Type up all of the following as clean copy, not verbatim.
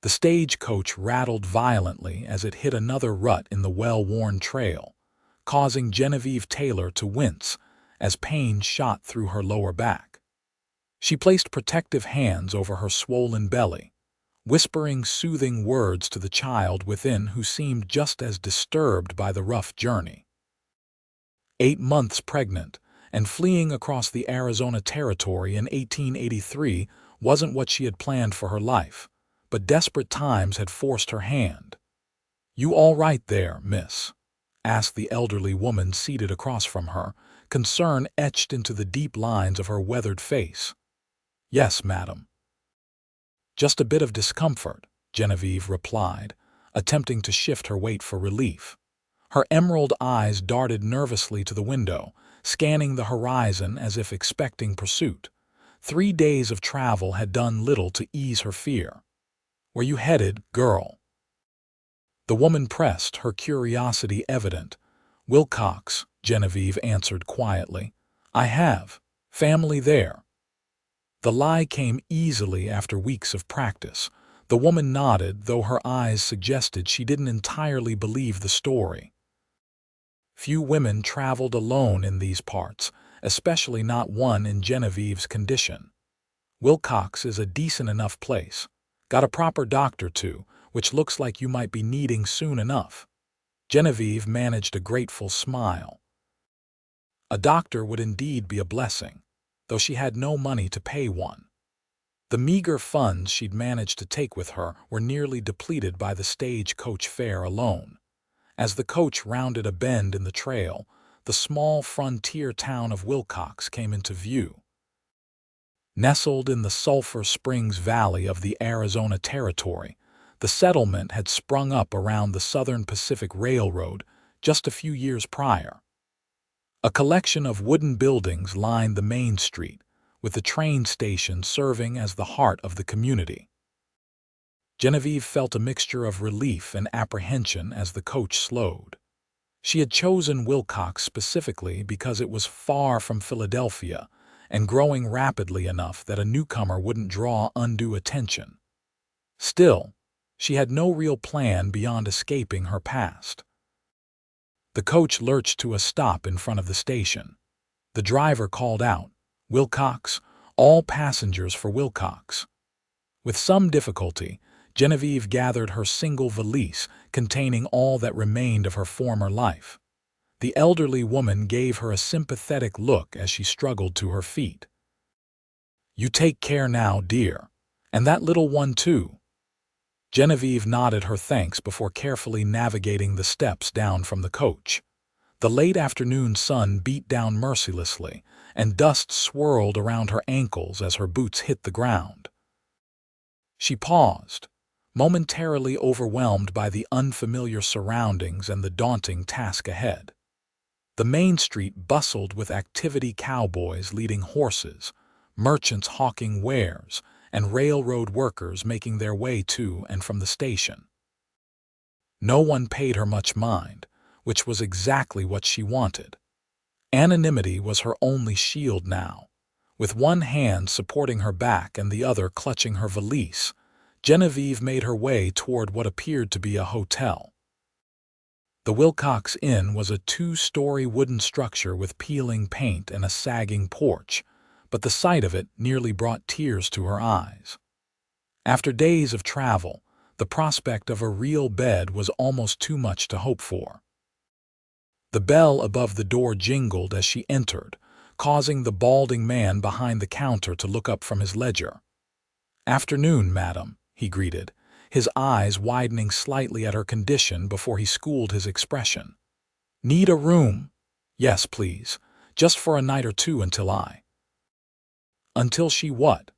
The stagecoach rattled violently as it hit another rut in the well-worn trail, causing Genevieve Taylor to wince as pain shot through her lower back. She placed protective hands over her swollen belly, whispering soothing words to the child within who seemed just as disturbed by the rough journey. 8 months pregnant and fleeing across the Arizona Territory in 1883 wasn't what she had planned for her life, but desperate times had forced her hand. "You all right there, miss?" asked the elderly woman seated across from her, concern etched into the deep lines of her weathered face. "Yes, madam." "Just a bit of discomfort," Genevieve replied, attempting to shift her weight for relief. Her emerald eyes darted nervously to the window, scanning the horizon as if expecting pursuit. 3 days of travel had done little to ease her fear. "Where you headed, girl?" The woman pressed, her curiosity evident. "Wilcox," Genevieve answered quietly. "I have family there." The lie came easily after weeks of practice. The woman nodded, though her eyes suggested she didn't entirely believe the story. Few women traveled alone in these parts, especially not one in Genevieve's condition. "Wilcox is a decent enough place. Got a proper doctor, too, which looks like you might be needing soon enough." Genevieve managed a grateful smile. A doctor would indeed be a blessing, though she had no money to pay one. The meager funds she'd managed to take with her were nearly depleted by the stagecoach fare alone. As the coach rounded a bend in the trail, the small frontier town of Wilcox came into view. Nestled in the Sulphur Springs Valley of the Arizona Territory, the settlement had sprung up around the Southern Pacific Railroad just a few years prior. A collection of wooden buildings lined the main street, with the train station serving as the heart of the community. Genevieve felt a mixture of relief and apprehension as the coach slowed. She had chosen Wilcox specifically because it was far from Philadelphia and growing rapidly enough that a newcomer wouldn't draw undue attention. Still, she had no real plan beyond escaping her past. The coach lurched to a stop in front of the station. The driver called out, "Wilcox, all passengers for Wilcox." With some difficulty, Genevieve gathered her single valise containing all that remained of her former life. The elderly woman gave her a sympathetic look as she struggled to her feet. "You take care now, dear. And that little one, too." Genevieve nodded her thanks before carefully navigating the steps down from the coach. The late afternoon sun beat down mercilessly, and dust swirled around her ankles as her boots hit the ground. She paused, momentarily overwhelmed by the unfamiliar surroundings and the daunting task ahead. The main street bustled with activity: cowboys leading horses, merchants hawking wares, and railroad workers making their way to and from the station. No one paid her much mind, which was exactly what she wanted. Anonymity was her only shield now. With one hand supporting her back and the other clutching her valise, Genevieve made her way toward what appeared to be a hotel. The Wilcox Inn was a 2-story wooden structure with peeling paint and a sagging porch, but the sight of it nearly brought tears to her eyes. After days of travel, the prospect of a real bed was almost too much to hope for. The bell above the door jingled as she entered, causing the balding man behind the counter to look up from his ledger. "Afternoon, madam," he greeted, his eyes widening slightly at her condition before he schooled his expression. "Need a room?" "Yes, please. Just for a night or two until I—" Until she what?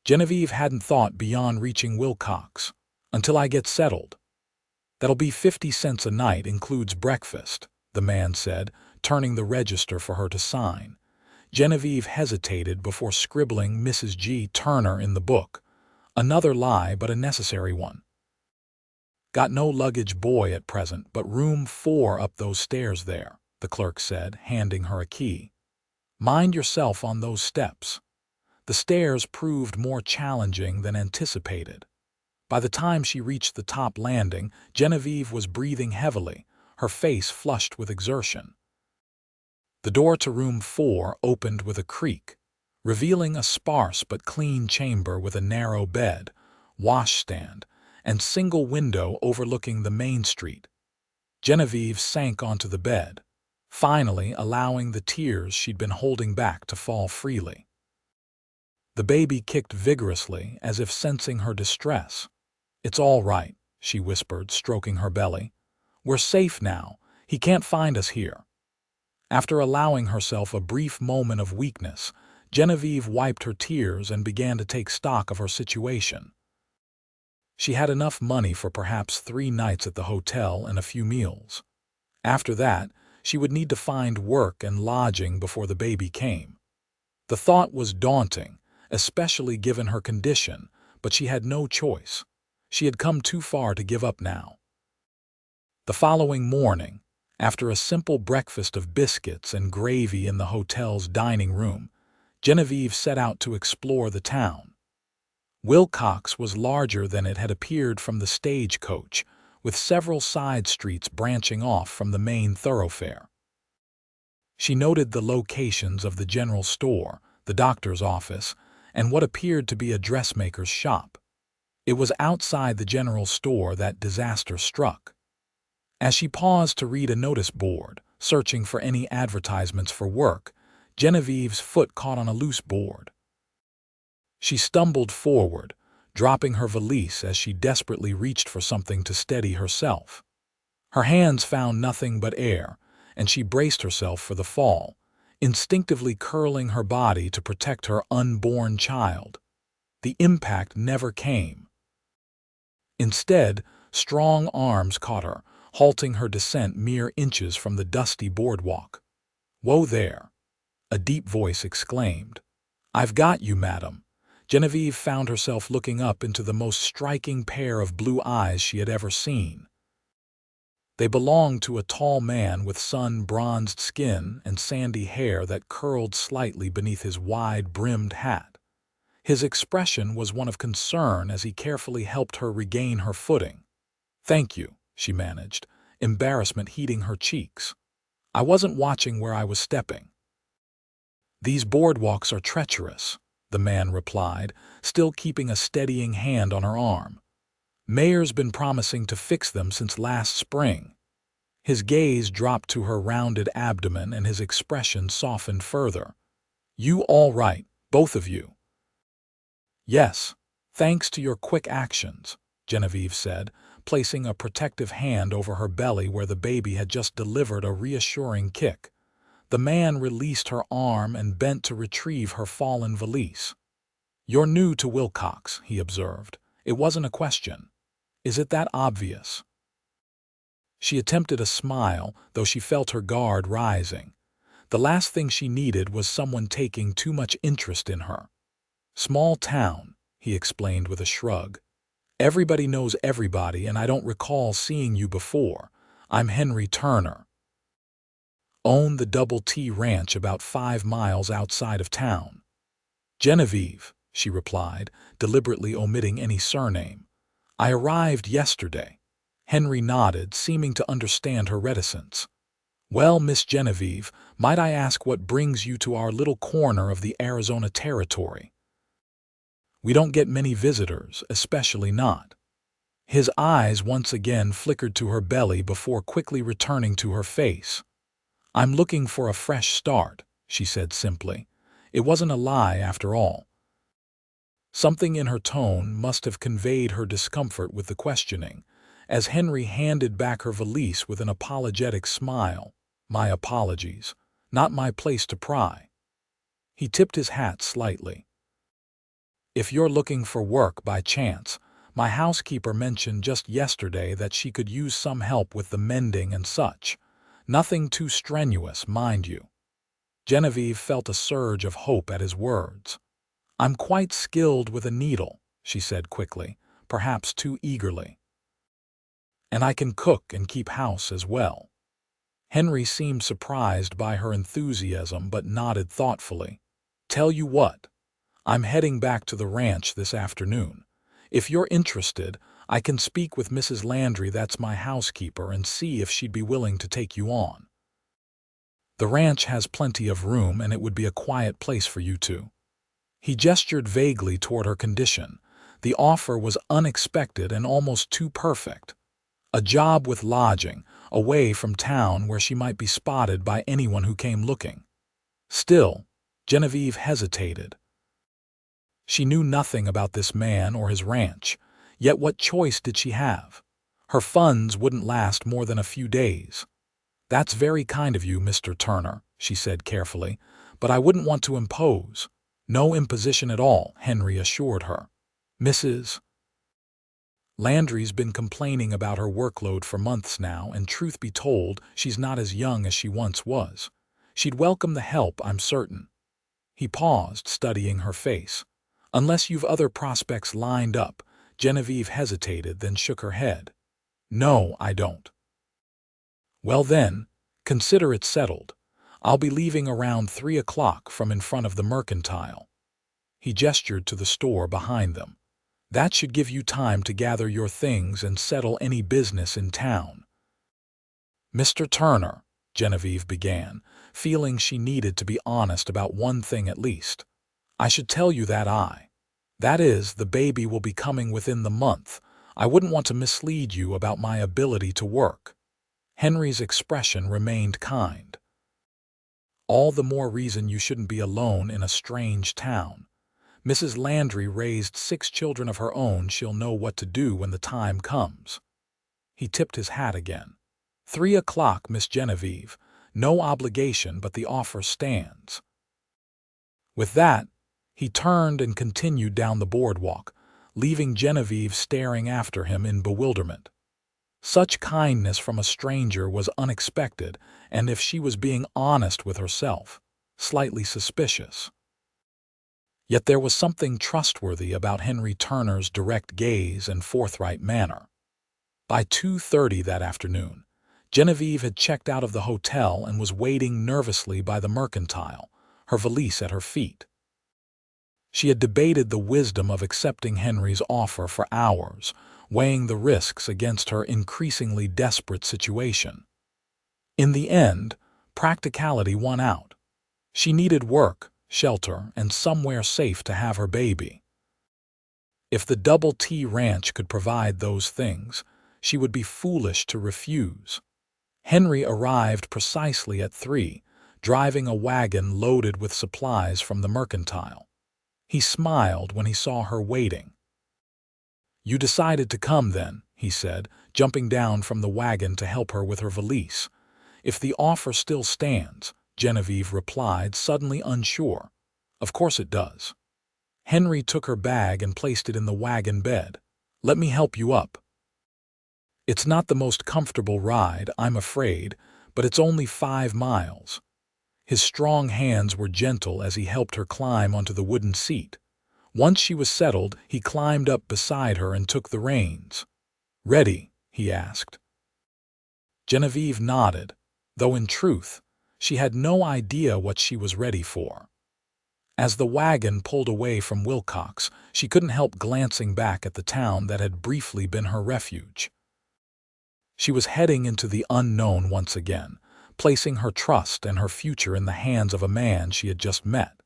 Genevieve hadn't thought beyond reaching Wilcox. "Until I get settled." "That'll be 50 cents a night, includes breakfast," the man said, turning the register for her to sign. Genevieve hesitated before scribbling Mrs. G. Turner in the book. Another lie, but a necessary one. "Got no luggage boy at present, but room 4 up those stairs there," the clerk said, handing her a key. "Mind yourself on those steps." The stairs proved more challenging than anticipated. By the time she reached the top landing, Genevieve was breathing heavily, her face flushed with exertion. The door to room 4 opened with a creak, revealing a sparse but clean chamber with a narrow bed, washstand, and single window overlooking the main street. Genevieve sank onto the bed, finally allowing the tears she'd been holding back to fall freely. The baby kicked vigorously, as if sensing her distress. "It's all right," she whispered, stroking her belly. "We're safe now. He can't find us here." After allowing herself a brief moment of weakness, Genevieve wiped her tears and began to take stock of her situation. She had enough money for perhaps 3 nights at the hotel and a few meals. After that, she would need to find work and lodging before the baby came. The thought was daunting, especially given her condition, but she had no choice. She had come too far to give up now. The following morning, after a simple breakfast of biscuits and gravy in the hotel's dining room, Genevieve set out to explore the town. Wilcox was larger than it had appeared from the stagecoach, with several side streets branching off from the main thoroughfare. She noted the locations of the general store, the doctor's office, and what appeared to be a dressmaker's shop. It was outside the general store that disaster struck. As she paused to read a notice board, searching for any advertisements for work, Genevieve's foot caught on a loose board. She stumbled forward, dropping her valise as she desperately reached for something to steady herself. Her hands found nothing but air, and she braced herself for the fall, instinctively curling her body to protect her unborn child. The impact never came. Instead, strong arms caught her, halting her descent mere inches from the dusty boardwalk. "Whoa there!" a deep voice exclaimed. "I've got you, madam." Genevieve found herself looking up into the most striking pair of blue eyes she had ever seen. They belonged to a tall man with sun-bronzed skin and sandy hair that curled slightly beneath his wide-brimmed hat. His expression was one of concern as he carefully helped her regain her footing. "Thank you," she managed, embarrassment heating her cheeks. "I wasn't watching where I was stepping." "These boardwalks are treacherous," the man replied, still keeping a steadying hand on her arm. "Mayor's been promising to fix them since last spring." His gaze dropped to her rounded abdomen and his expression softened further. "You all right, both of you?" "Yes, thanks to your quick actions," Genevieve said, placing a protective hand over her belly where the baby had just delivered a reassuring kick. The man released her arm and bent to retrieve her fallen valise. "You're new to Wilcox," he observed. "It wasn't a question. Is it that obvious?" She attempted a smile, though she felt her guard rising. The last thing she needed was someone taking too much interest in her. "Small town," he explained with a shrug. "Everybody knows everybody, and I don't recall seeing you before. I'm Henry Turner. Own the Double T Ranch about 5 miles outside of town." "Genevieve," she replied, deliberately omitting any surname. "I arrived yesterday." Henry nodded, seeming to understand her reticence. "Well, Miss Genevieve, might I ask what brings you to our little corner of the Arizona Territory? We don't get many visitors, especially not." His eyes once again flickered to her belly before quickly returning to her face. "I'm looking for a fresh start," she said simply. It wasn't a lie after all. Something in her tone must have conveyed her discomfort with the questioning, as Henry handed back her valise with an apologetic smile. "My apologies. Not my place to pry." He tipped his hat slightly. "If you're looking for work by chance, my housekeeper mentioned just yesterday that she could use some help with the mending and such. Nothing too strenuous, mind you." Genevieve felt a surge of hope at his words. "I'm quite skilled with a needle," she said quickly, perhaps too eagerly. "And I can cook and keep house as well." Henry seemed surprised by her enthusiasm but nodded thoughtfully. "Tell you what, I'm heading back to the ranch this afternoon. If you're interested, I can speak with Mrs. Landry, that's my housekeeper, and see if she'd be willing to take you on. The ranch has plenty of room, and it would be a quiet place for you two." He gestured vaguely toward her condition. The offer was unexpected and almost too perfect. A job with lodging, away from town where she might be spotted by anyone who came looking. Still, Genevieve hesitated. She knew nothing about this man or his ranch, yet what choice did she have? Her funds wouldn't last more than a few days. "That's very kind of you, Mr. Turner," she said carefully, "but I wouldn't want to impose." "No imposition at all," Henry assured her. "Mrs. Landry's been complaining about her workload for months now, and truth be told, she's not as young as she once was. She'd welcome the help, I'm certain." He paused, studying her face. "Unless you've other prospects lined up." Genevieve hesitated, then shook her head. "No, I don't." "Well then, consider it settled. I'll be leaving around 3 o'clock from in front of the Mercantile." He gestured to the store behind them. "That should give you time to gather your things and settle any business in town." "Mr. Turner," Genevieve began, feeling she needed to be honest about one thing at least. "I should tell you that is, the baby will be coming within the month. I wouldn't want to mislead you about my ability to work." Henry's expression remained kind. "All the more reason you shouldn't be alone in a strange town. Mrs. Landry raised 6 children of her own. She'll know what to do when the time comes." He tipped his hat again. 3 o'clock, Miss Genevieve. No obligation, but the offer stands." With that, he turned and continued down the boardwalk, leaving Genevieve staring after him in bewilderment. Such kindness from a stranger was unexpected, and if she was being honest with herself, slightly suspicious. Yet there was something trustworthy about Henry Turner's direct gaze and forthright manner. By 2:30 that afternoon, Genevieve had checked out of the hotel and was waiting nervously by the Mercantile, her valise at her feet. She had debated the wisdom of accepting Henry's offer for hours, weighing the risks against her increasingly desperate situation. In the end, practicality won out. She needed work, shelter, and somewhere safe to have her baby. If the Double T Ranch could provide those things, she would be foolish to refuse. Henry arrived precisely at 3, driving a wagon loaded with supplies from the Mercantile. He smiled when he saw her waiting. "You decided to come then," he said, jumping down from the wagon to help her with her valise. "If the offer still stands," Genevieve replied, suddenly unsure. "Of course it does." Henry took her bag and placed it in the wagon bed. "Let me help you up. It's not the most comfortable ride, I'm afraid, but it's only 5 miles. His strong hands were gentle as he helped her climb onto the wooden seat. Once she was settled, he climbed up beside her and took the reins. "Ready?" he asked. Genevieve nodded, though in truth, she had no idea what she was ready for. As the wagon pulled away from Wilcox, she couldn't help glancing back at the town that had briefly been her refuge. She was heading into the unknown once again, placing her trust and her future in the hands of a man she had just met.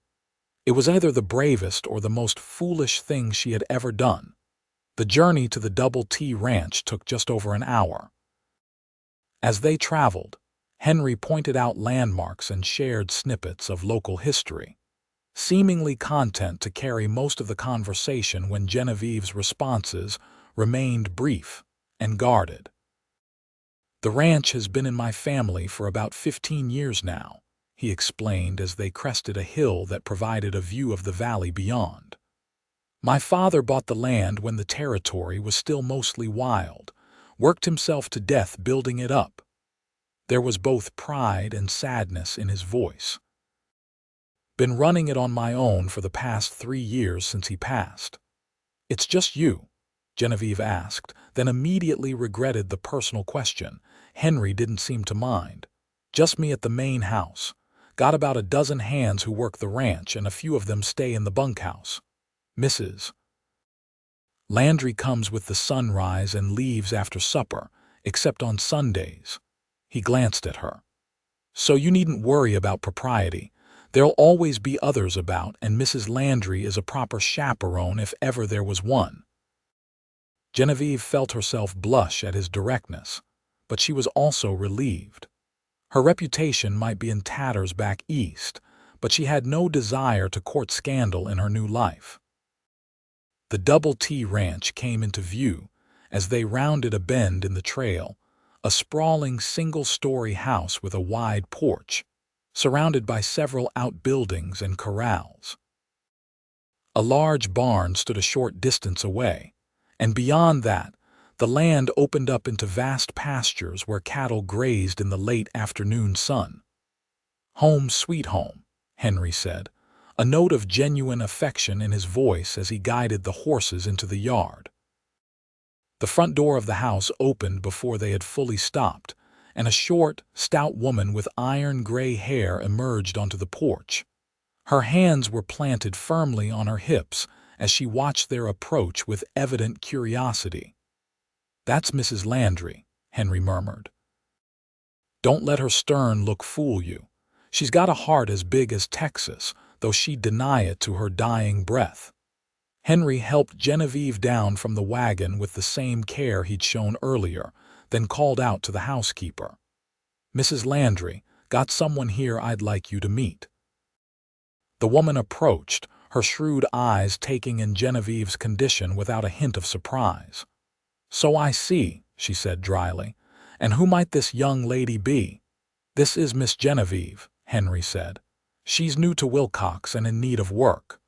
It was either the bravest or the most foolish thing she had ever done. The journey to the Double T Ranch took just over an hour. As they traveled, Henry pointed out landmarks and shared snippets of local history, seemingly content to carry most of the conversation when Genevieve's responses remained brief and guarded. "The ranch has been in my family for about 15 years now," he explained as they crested a hill that provided a view of the valley beyond. "My father bought the land when the territory was still mostly wild, worked himself to death building it up." There was both pride and sadness in his voice. "Been running it on my own for the past 3 years since he passed." "It's just you?" Genevieve asked, then immediately regretted the personal question. Henry didn't seem to mind. "Just me at the main house. Got about a dozen hands who work the ranch, and a few of them stay in the bunkhouse. Mrs. Landry comes with the sunrise and leaves after supper, except on Sundays. He glanced at her. So you needn't worry about propriety. There'll always be others about, and Mrs. Landry is a proper chaperone if ever there was one. Genevieve felt herself blush at his directness, but she was also relieved. Her reputation might be in tatters back east, but she had no desire to court scandal in her new life. The Double T Ranch came into view as they rounded a bend in the trail, a sprawling single-story house with a wide porch, surrounded by several outbuildings and corrals. A large barn stood a short distance away, and beyond that, the land opened up into vast pastures where cattle grazed in the late afternoon sun. "Home sweet home," Henry said, a note of genuine affection in his voice as he guided the horses into the yard. The front door of the house opened before they had fully stopped, and a short, stout woman with iron-gray hair emerged onto the porch. Her hands were planted firmly on her hips as she watched their approach with evident curiosity. "That's Mrs. Landry," Henry murmured. "Don't let her stern look fool you. She's got a heart as big as Texas, though she'd deny it to her dying breath." Henry helped Genevieve down from the wagon with the same care he'd shown earlier, then called out to the housekeeper. "Mrs. Landry, got someone here I'd like you to meet." The woman approached, her shrewd eyes taking in Genevieve's condition without a hint of surprise. "So I see," she said dryly. "And who might this young lady be?" "This is Miss Genevieve," Henry said. "She's new to Wilcox and in need of work.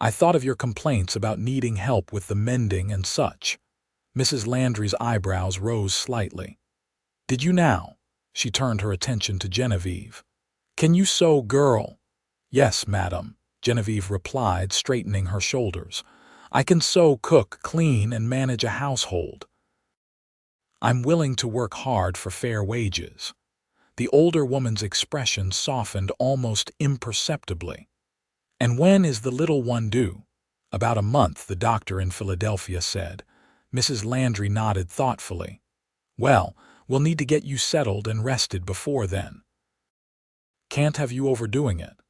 I thought of your complaints about needing help with the mending and such." Mrs. Landry's eyebrows rose slightly. "Did you now?" She turned her attention to Genevieve. "Can you sew, girl?" "Yes, madam," Genevieve replied, straightening her shoulders. "I can sew, cook, clean, and manage a household. I'm willing to work hard for fair wages." The older woman's expression softened almost imperceptibly. "And when is the little one due?" "About a month, the doctor in Philadelphia said." Mrs. Landry nodded thoughtfully. "Well, we'll need to get you settled and rested before then. Can't have you overdoing it."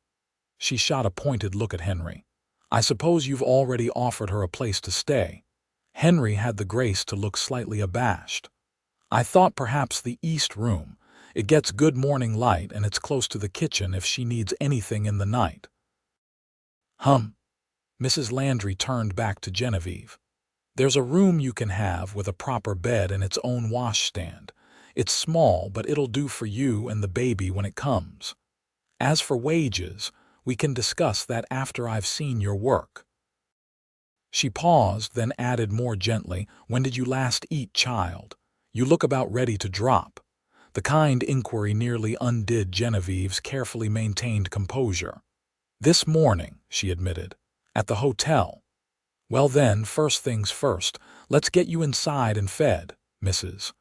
She shot a pointed look at Henry. "I suppose you've already offered her a place to stay." Henry had the grace to look slightly abashed. "I thought perhaps the east room. It gets good morning light and it's close to the kitchen if she needs anything in the night." Mrs. Landry turned back to Genevieve. "There's a room you can have with a proper bed and its own washstand. It's small, but it'll do for you and the baby when it comes. As for wages, we can discuss that after I've seen your work." She paused, then added more gently, "When did you last eat, child? You look about ready to drop." The kind inquiry nearly undid Genevieve's carefully maintained composure. "This morning," she admitted. "At the hotel." "Well then, first things first, let's get you inside and fed, Mrs."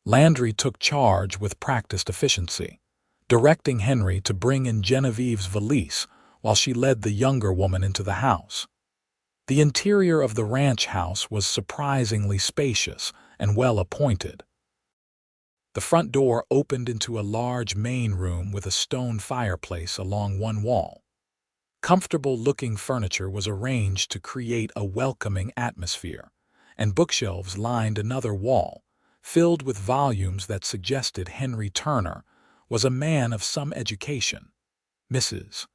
Landry took charge with practiced efficiency, directing Henry to bring in Genevieve's valise while she led the younger woman into the house. The interior of the ranch house was surprisingly spacious and well appointed. The front door opened into a large main room with a stone fireplace along one wall. Comfortable-looking furniture was arranged to create a welcoming atmosphere, and bookshelves lined another wall, filled with volumes that suggested Henry Turner was a man of some education. Mrs.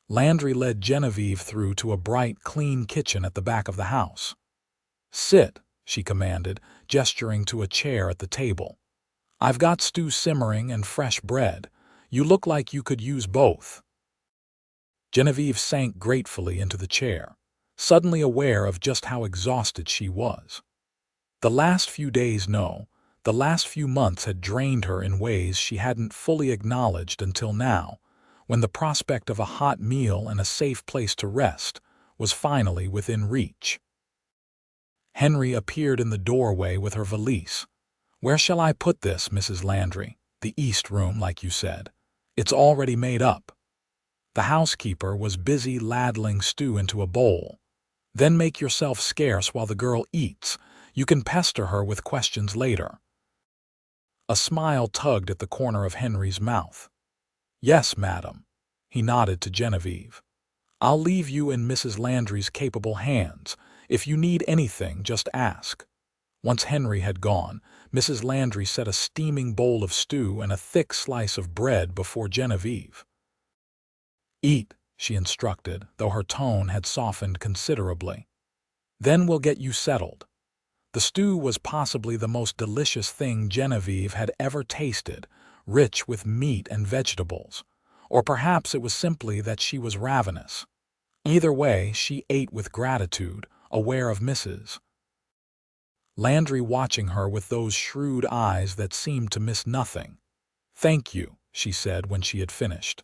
Landry led Genevieve through to a bright, clean kitchen at the back of the house. "Sit," she commanded, gesturing to a chair at the table. "I've got stew simmering and fresh bread. You look like you could use both." Genevieve sank gratefully into the chair, suddenly aware of just how exhausted she was. The last few months had drained her in ways she hadn't fully acknowledged until now, when the prospect of a hot meal and a safe place to rest was finally within reach. Henry appeared in the doorway with her valise. "Where shall I put this, Mrs. Landry?" "The east room, like you said. It's already made up." The housekeeper was busy ladling stew into a bowl. Then make yourself scarce while the girl eats. You can pester her with questions later." A smile tugged at the corner of Henry's mouth. "Yes, madam." He nodded to Genevieve. "I'll leave you in Mrs. Landry's capable hands. If you need anything, just ask." Once Henry had gone, Mrs. Landry set a steaming bowl of stew and a thick slice of bread before Genevieve. "Eat," she instructed, though her tone had softened considerably. "Then we'll get you settled." The stew was possibly the most delicious thing Genevieve had ever tasted, rich with meat and vegetables. Or perhaps it was simply that she was ravenous. Either way, she ate with gratitude, aware of Mrs. Landry watching her with those shrewd eyes that seemed to miss nothing. "Thank you," she said when she had finished.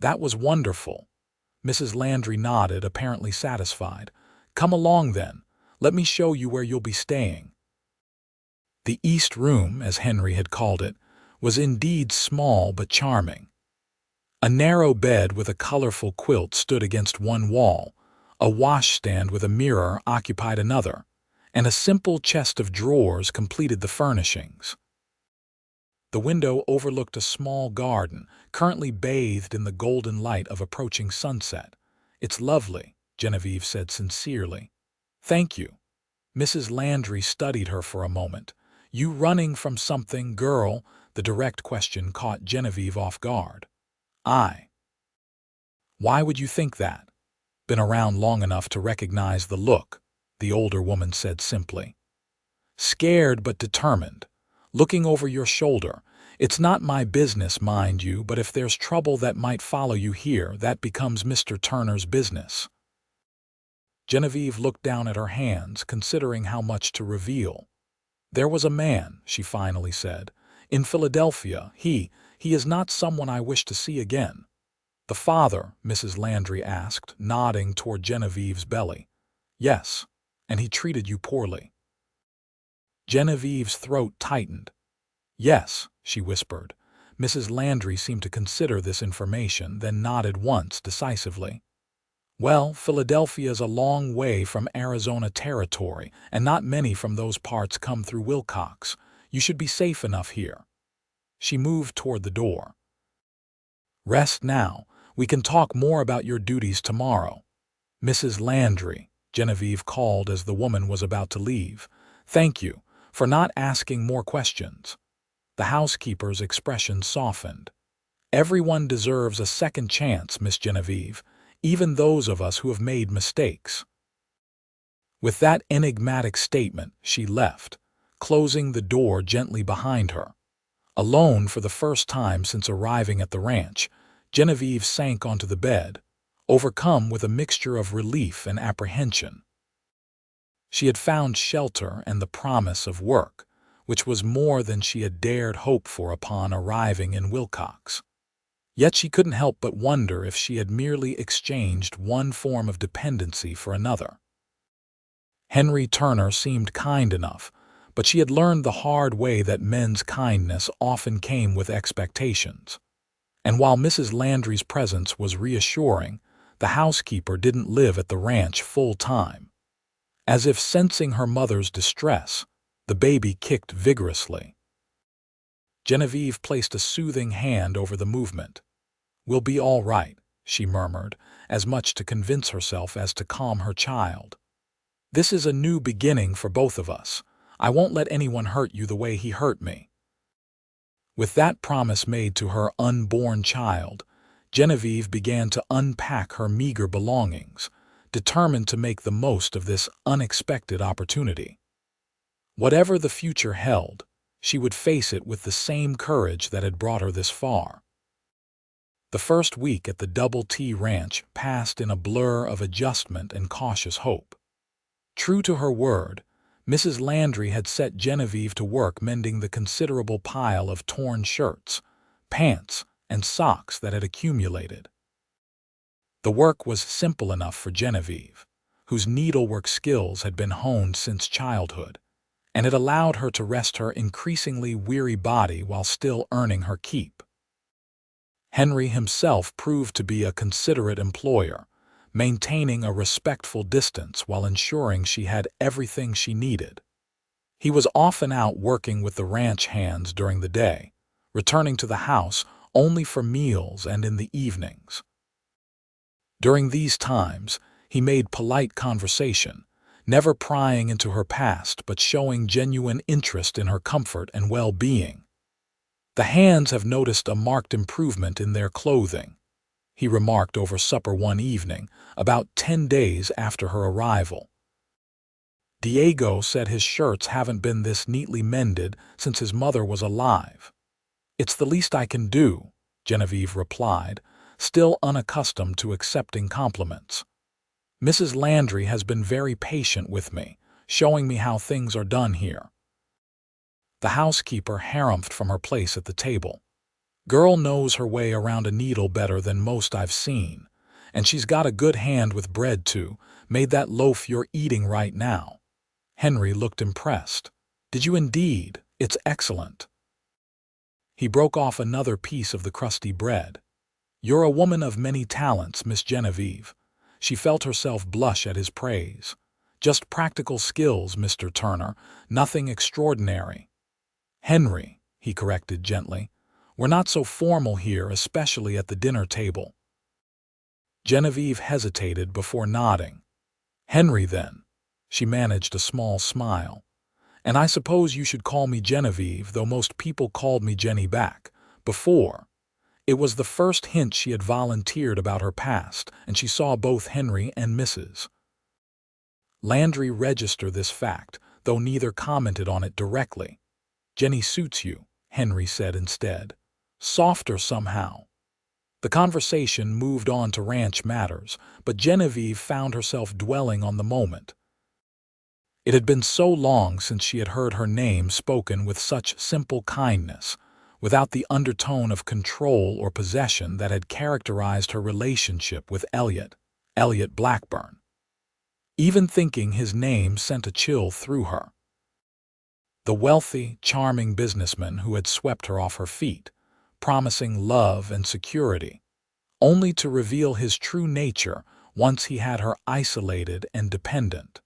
"That was wonderful." Mrs. Landry nodded, apparently satisfied. "Come along then. Let me show you where you'll be staying." The East Room, as Henry had called it, was indeed small but charming. A narrow bed with a colorful quilt stood against one wall, a washstand with a mirror occupied another, and a simple chest of drawers completed the furnishings. The window overlooked a small garden, currently bathed in the golden light of approaching sunset. "It's lovely," Genevieve said sincerely. "Thank you." Mrs. Landry studied her for a moment. "You running from something, girl?" The direct question caught Genevieve off guard. "I." "Why would you think that?" "Been around long enough to recognize the look," the older woman said simply. "Scared but determined. Looking over your shoulder. It's not my business, mind you, but if there's trouble that might follow you here, that becomes Mr. Turner's business." Genevieve looked down at her hands, considering how much to reveal. "There was a man," she finally said, "in Philadelphia. He is not someone I wish to see again." "The father?" Mrs. Landry asked, nodding toward Genevieve's belly. "Yes. And he treated you poorly." Genevieve's throat tightened. "Yes," she whispered. Mrs. Landry seemed to consider this information, then nodded once decisively. "Well, Philadelphia's a long way from Arizona territory, and not many from those parts come through Wilcox. You should be safe enough here." She moved toward the door. "Rest now. We can talk more about your duties tomorrow." "Mrs. Landry," Genevieve called as the woman was about to leave. "Thank you for not asking more questions." The housekeeper's expression softened. "Everyone deserves a second chance, Miss Genevieve, even those of us who have made mistakes." With that enigmatic statement, she left, closing the door gently behind her. Alone for the first time since arriving at the ranch, Genevieve sank onto the bed, overcome with a mixture of relief and apprehension. She had found shelter and the promise of work, which was more than she had dared hope for upon arriving in Wilcox. Yet she couldn't help but wonder if she had merely exchanged one form of dependency for another. Henry Turner seemed kind enough, but she had learned the hard way that men's kindness often came with expectations. And while Mrs. Landry's presence was reassuring, the housekeeper didn't live at the ranch full time. As if sensing her mother's distress, the baby kicked vigorously. Genevieve placed a soothing hand over the movement. "We'll be all right," she murmured, as much to convince herself as to calm her child. "This is a new beginning for both of us. I won't let anyone hurt you the way he hurt me." With that promise made to her unborn child, Genevieve began to unpack her meager belongings, determined to make the most of this unexpected opportunity. Whatever the future held, she would face it with the same courage that had brought her this far. The first week at the Double T Ranch passed in a blur of adjustment and cautious hope. True to her word, Mrs. Landry had set Genevieve to work mending the considerable pile of torn shirts, pants, and socks that had accumulated. The work was simple enough for Genevieve, whose needlework skills had been honed since childhood, and it allowed her to rest her increasingly weary body while still earning her keep. Henry himself proved to be a considerate employer, maintaining a respectful distance while ensuring she had everything she needed. He was often out working with the ranch hands during the day, returning to the house only for meals and in the evenings. During these times, he made polite conversation, never prying into her past but showing genuine interest in her comfort and well-being. "The hands have noticed a marked improvement in their clothing," he remarked over supper one evening, about 10 days after her arrival. "Diego said his shirts haven't been this neatly mended since his mother was alive." "It's the least I can do," Genevieve replied, still unaccustomed to accepting compliments. "Mrs. Landry has been very patient with me, showing me how things are done here." The housekeeper harumphed from her place at the table. "Girl knows her way around a needle better than most I've seen, and she's got a good hand with bread too, made that loaf you're eating right now." Henry looked impressed. "Did you indeed? It's excellent." He broke off another piece of the crusty bread. "You're a woman of many talents, Miss Genevieve." She felt herself blush at his praise. "Just practical skills, Mr. Turner, nothing extraordinary." "Henry," he corrected gently. "We're not so formal here, especially at the dinner table." Genevieve hesitated before nodding. "Henry, then." She managed a small smile. "And I suppose you should call me Genevieve, though most people called me Jenny back before." It was the first hint she had volunteered about her past, and she saw both Henry and Mrs. Landry register this fact, though neither commented on it directly. "Jenny suits you," Henry said instead. "Softer somehow." The conversation moved on to ranch matters, but Genevieve found herself dwelling on the moment. It had been so long since she had heard her name spoken with such simple kindness, without the undertone of control or possession that had characterized her relationship with Elliot Blackburn. Even thinking his name sent a chill through her. The wealthy, charming businessman who had swept her off her feet, promising love and security, only to reveal his true nature once he had her isolated and dependent.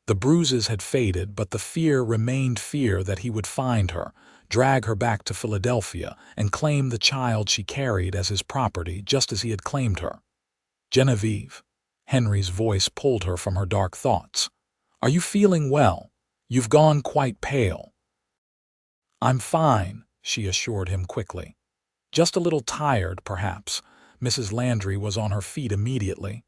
The bruises had faded, but the fear remained, fear that he would find her, drag her back to Philadelphia, and claim the child she carried as his property, just as he had claimed her. "Genevieve," Henry's voice pulled her from her dark thoughts. "Are you feeling well? You've gone quite pale." "I'm fine," she assured him quickly. "Just a little tired, perhaps." Mrs. Landry was on her feet immediately.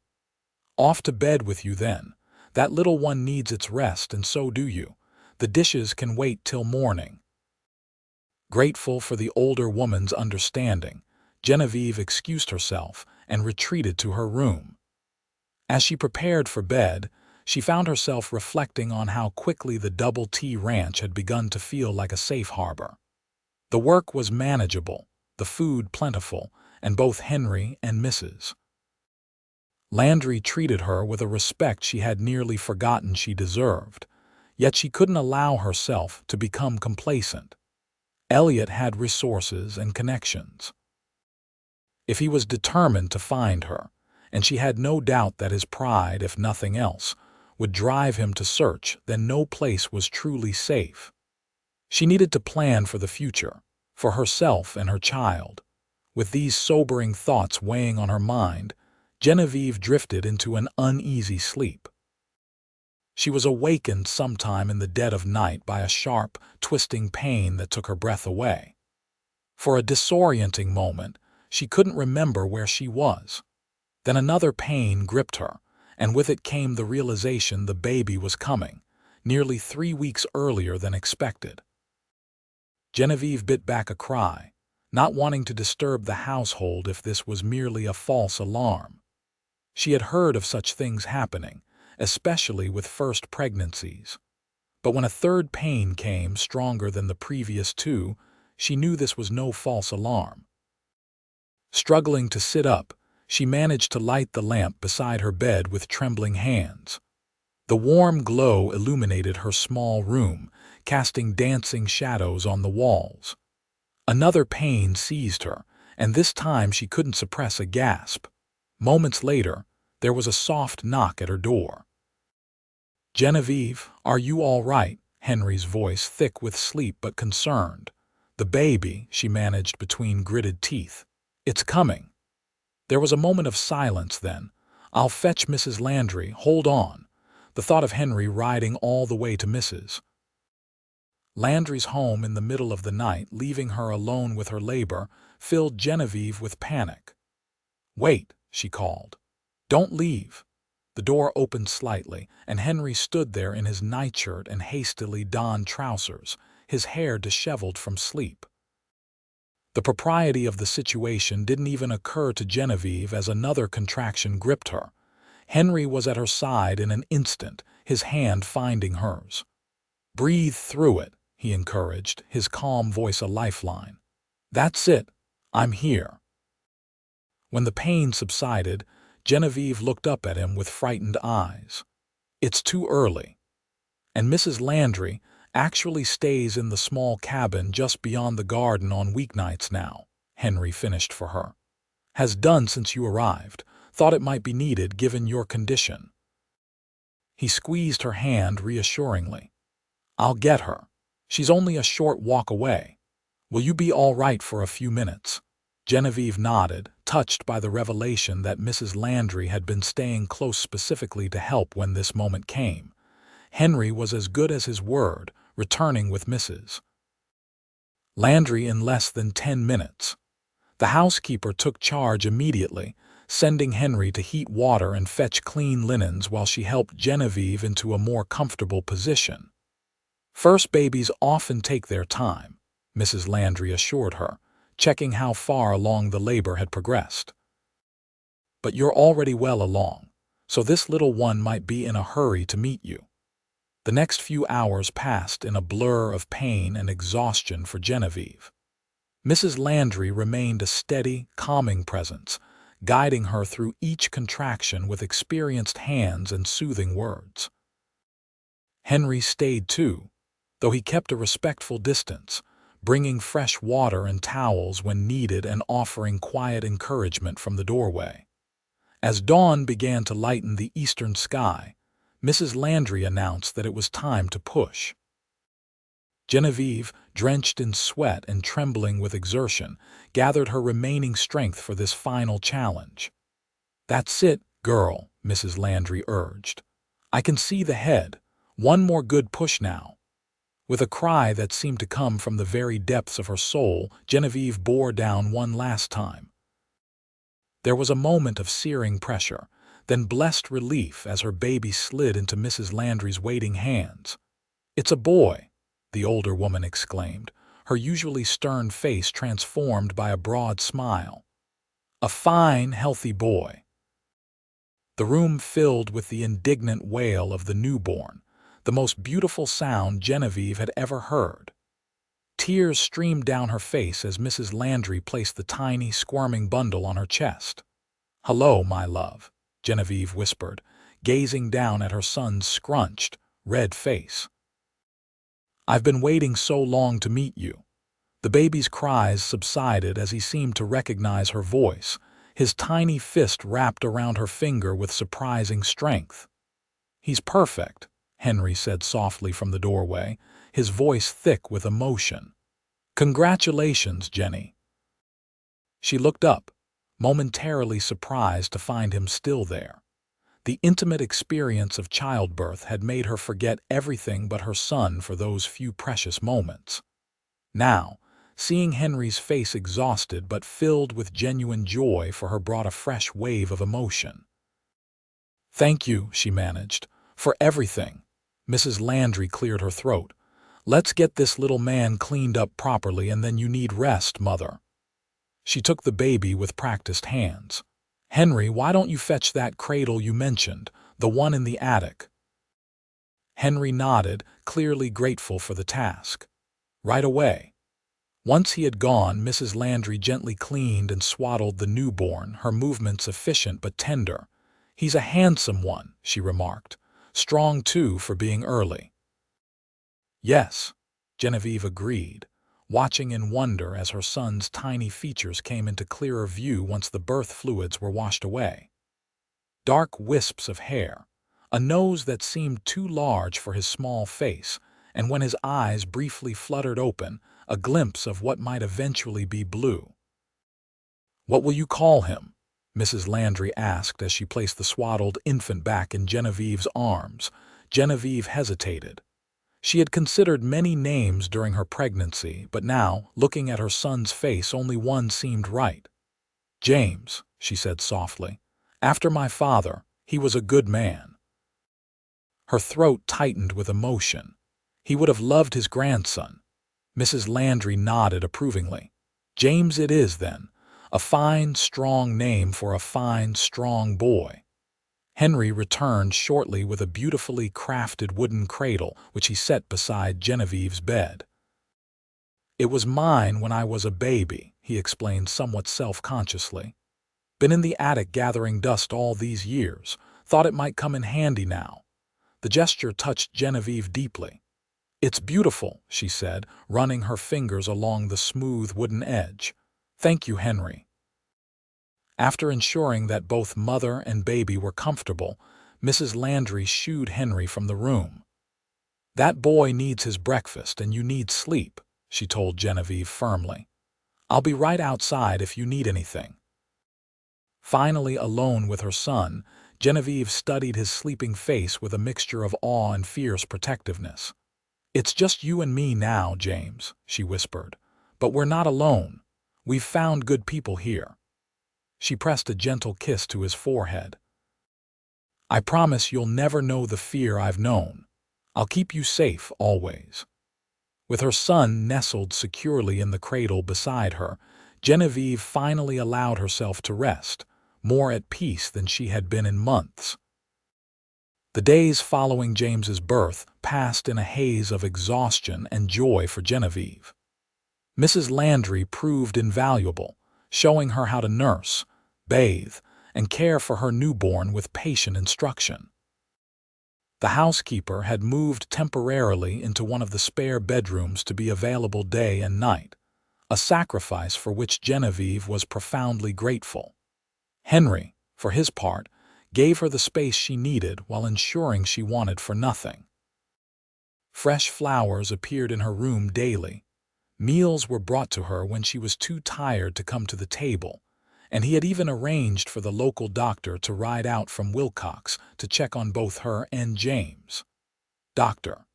"Off to bed with you, then. That little one needs its rest, and so do you. The dishes can wait till morning." Grateful for the older woman's understanding, Genevieve excused herself and retreated to her room. As she prepared for bed, she found herself reflecting on how quickly the Double T Ranch had begun to feel like a safe harbor. The work was manageable, the food plentiful, and both Henry and Mrs. Landry treated her with a respect she had nearly forgotten she deserved, yet she couldn't allow herself to become complacent. Elliot had resources and connections. If he was determined to find her, and she had no doubt that his pride, if nothing else, would drive him to search, then no place was truly safe. She needed to plan for the future, for herself and her child. With these sobering thoughts weighing on her mind, Genevieve drifted into an uneasy sleep. She was awakened sometime in the dead of night by a sharp, twisting pain that took her breath away. For a disorienting moment, she couldn't remember where she was. Then another pain gripped her, and with it came the realization the baby was coming, nearly 3 weeks earlier than expected. Genevieve bit back a cry, not wanting to disturb the household if this was merely a false alarm. She had heard of such things happening, especially with first pregnancies. But when a third pain came stronger than the previous two, she knew this was no false alarm. Struggling to sit up, she managed to light the lamp beside her bed with trembling hands. The warm glow illuminated her small room, casting dancing shadows on the walls. Another pain seized her, and this time she couldn't suppress a gasp. Moments later, There was a soft knock at her door. "Genevieve, are you all right?" Henry's voice thick with sleep but concerned. "The baby," she managed between gritted teeth. "It's coming." There was a moment of silence then. "I'll fetch Mrs. Landry. Hold on." The thought of Henry riding all the way to Mrs. Landry's home in the middle of the night, leaving her alone with her labor, filled Genevieve with panic. "Wait," she called. "Don't leave." The door opened slightly, and Henry stood there in his nightshirt and hastily donned trousers, his hair disheveled from sleep. The propriety of the situation didn't even occur to Genevieve as another contraction gripped her. Henry was at her side in an instant, his hand finding hers. "Breathe through it," he encouraged, his calm voice a lifeline. "That's it. I'm here." When the pain subsided, Genevieve looked up at him with frightened eyes. "It's too early." "And Mrs. Landry actually stays in the small cabin just beyond the garden on weeknights now," Henry finished for her. "Has done since you arrived. Thought it might be needed given your condition." He squeezed her hand reassuringly. "I'll get her. She's only a short walk away. Will you be all right for a few minutes?" Genevieve nodded, touched by the revelation that Mrs. Landry had been staying close specifically to help when this moment came. Henry was as good as his word, returning with Mrs. Landry in less than 10 minutes. The housekeeper took charge immediately, sending Henry to heat water and fetch clean linens while she helped Genevieve into a more comfortable position. "First babies often take their time," Mrs. Landry assured her, checking how far along the labor had progressed. "But you're already well along, so this little one might be in a hurry to meet you." The next few hours passed in a blur of pain and exhaustion for Genevieve. Mrs. Landry remained a steady, calming presence, guiding her through each contraction with experienced hands and soothing words. Henry stayed too, though he kept a respectful distance, bringing fresh water and towels when needed and offering quiet encouragement from the doorway. As dawn began to lighten the eastern sky, Mrs. Landry announced that it was time to push. Genevieve, drenched in sweat and trembling with exertion, gathered her remaining strength for this final challenge. "That's it, girl," Mrs. Landry urged. "I can see the head. One more good push now." With a cry that seemed to come from the very depths of her soul, Genevieve bore down one last time. There was a moment of searing pressure, then blessed relief as her baby slid into Mrs. Landry's waiting hands. "It's a boy," the older woman exclaimed, her usually stern face transformed by a broad smile. "A fine, healthy boy." The room filled with the indignant wail of the newborn, the most beautiful sound Genevieve had ever heard. Tears streamed down her face as Mrs. Landry placed the tiny, squirming bundle on her chest. "Hello, my love," Genevieve whispered, gazing down at her son's scrunched, red face. "I've been waiting so long to meet you." The baby's cries subsided as he seemed to recognize her voice, his tiny fist wrapped around her finger with surprising strength. "He's perfect," Henry said softly from the doorway, his voice thick with emotion. "Congratulations, Jenny." She looked up, momentarily surprised to find him still there. The intimate experience of childbirth had made her forget everything but her son for those few precious moments. Now, seeing Henry's face exhausted but filled with genuine joy for her brought a fresh wave of emotion. "Thank you," she managed, "for everything." Mrs. Landry cleared her throat. "Let's get this little man cleaned up properly and then you need rest, Mother." She took the baby with practiced hands. "Henry, why don't you fetch that cradle you mentioned, the one in the attic?" Henry nodded, clearly grateful for the task. "Right away." Once he had gone, Mrs. Landry gently cleaned and swaddled the newborn, her movements efficient but tender. "He's a handsome one," she remarked. "Strong, too, for being early." "Yes," Genevieve agreed, watching in wonder as her son's tiny features came into clearer view once the birth fluids were washed away. dark wisps of hair, a nose that seemed too large for his small face, and when his eyes briefly fluttered open, a glimpse of what might eventually be blue. "What will you call him?" Mrs. Landry asked as she placed the swaddled infant back in Genevieve's arms. Genevieve hesitated. She had considered many names during her pregnancy, but now, looking at her son's face, only one seemed right. "James," she said softly. "After my father, he was a good man." Her throat tightened with emotion. He would have loved his grandson. Mrs. Landry nodded approvingly. "James it is, then. A fine, strong name for a fine, strong boy." Henry returned shortly with a beautifully crafted wooden cradle, which he set beside Genevieve's bed. "It was mine when I was a baby," he explained somewhat self-consciously. "Been in the attic gathering dust all these years. Thought it might come in handy now." The gesture touched Genevieve deeply. "It's beautiful," she said, running her fingers along the smooth wooden edge. "Thank you, Henry." After ensuring that both mother and baby were comfortable, Mrs. Landry shooed Henry from the room. "That boy needs his breakfast and you need sleep," she told Genevieve firmly. "I'll be right outside if you need anything." Finally alone with her son, Genevieve studied his sleeping face with a mixture of awe and fierce protectiveness. "It's just you and me now, James," she whispered. "But we're not alone. We've found good people here." She pressed a gentle kiss to his forehead. "I promise you'll never know the fear I've known. I'll keep you safe always." With her son nestled securely in the cradle beside her, Genevieve finally allowed herself to rest, more at peace than she had been in months. The days following James's birth passed in a haze of exhaustion and joy for Genevieve. Mrs. Landry proved invaluable, showing her how to nurse, bathe, and care for her newborn with patient instruction. The housekeeper had moved temporarily into one of the spare bedrooms to be available day and night, a sacrifice for which Genevieve was profoundly grateful. Henry, for his part, gave her the space she needed while ensuring she wanted for nothing. Fresh flowers appeared in her room daily. Meals were brought to her when she was too tired to come to the table, and he had even arranged for the local doctor to ride out from Wilcox to check on both her and James. "Dr.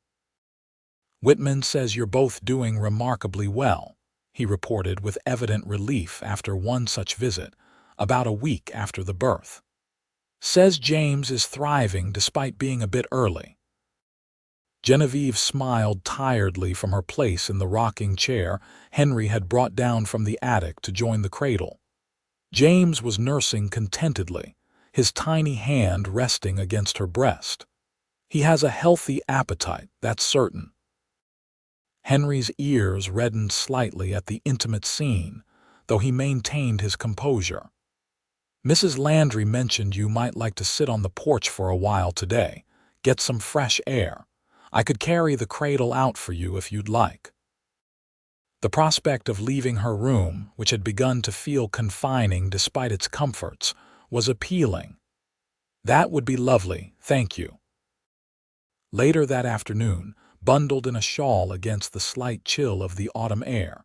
Whitman says you're both doing remarkably well," he reported with evident relief after one such visit, about a week after the birth. "Says James is thriving despite being a bit early." Genevieve smiled tiredly from her place in the rocking chair Henry had brought down from the attic to join the cradle. James was nursing contentedly, his tiny hand resting against her breast. "He has a healthy appetite, that's certain." Henry's ears reddened slightly at the intimate scene, though he maintained his composure. "Mrs. Landry mentioned you might like to sit on the porch for a while today, get some fresh air. I could carry the cradle out for you if you'd like." The prospect of leaving her room, which had begun to feel confining despite its comforts, was appealing. "That would be lovely, thank you." Later that afternoon, bundled in a shawl against the slight chill of the autumn air,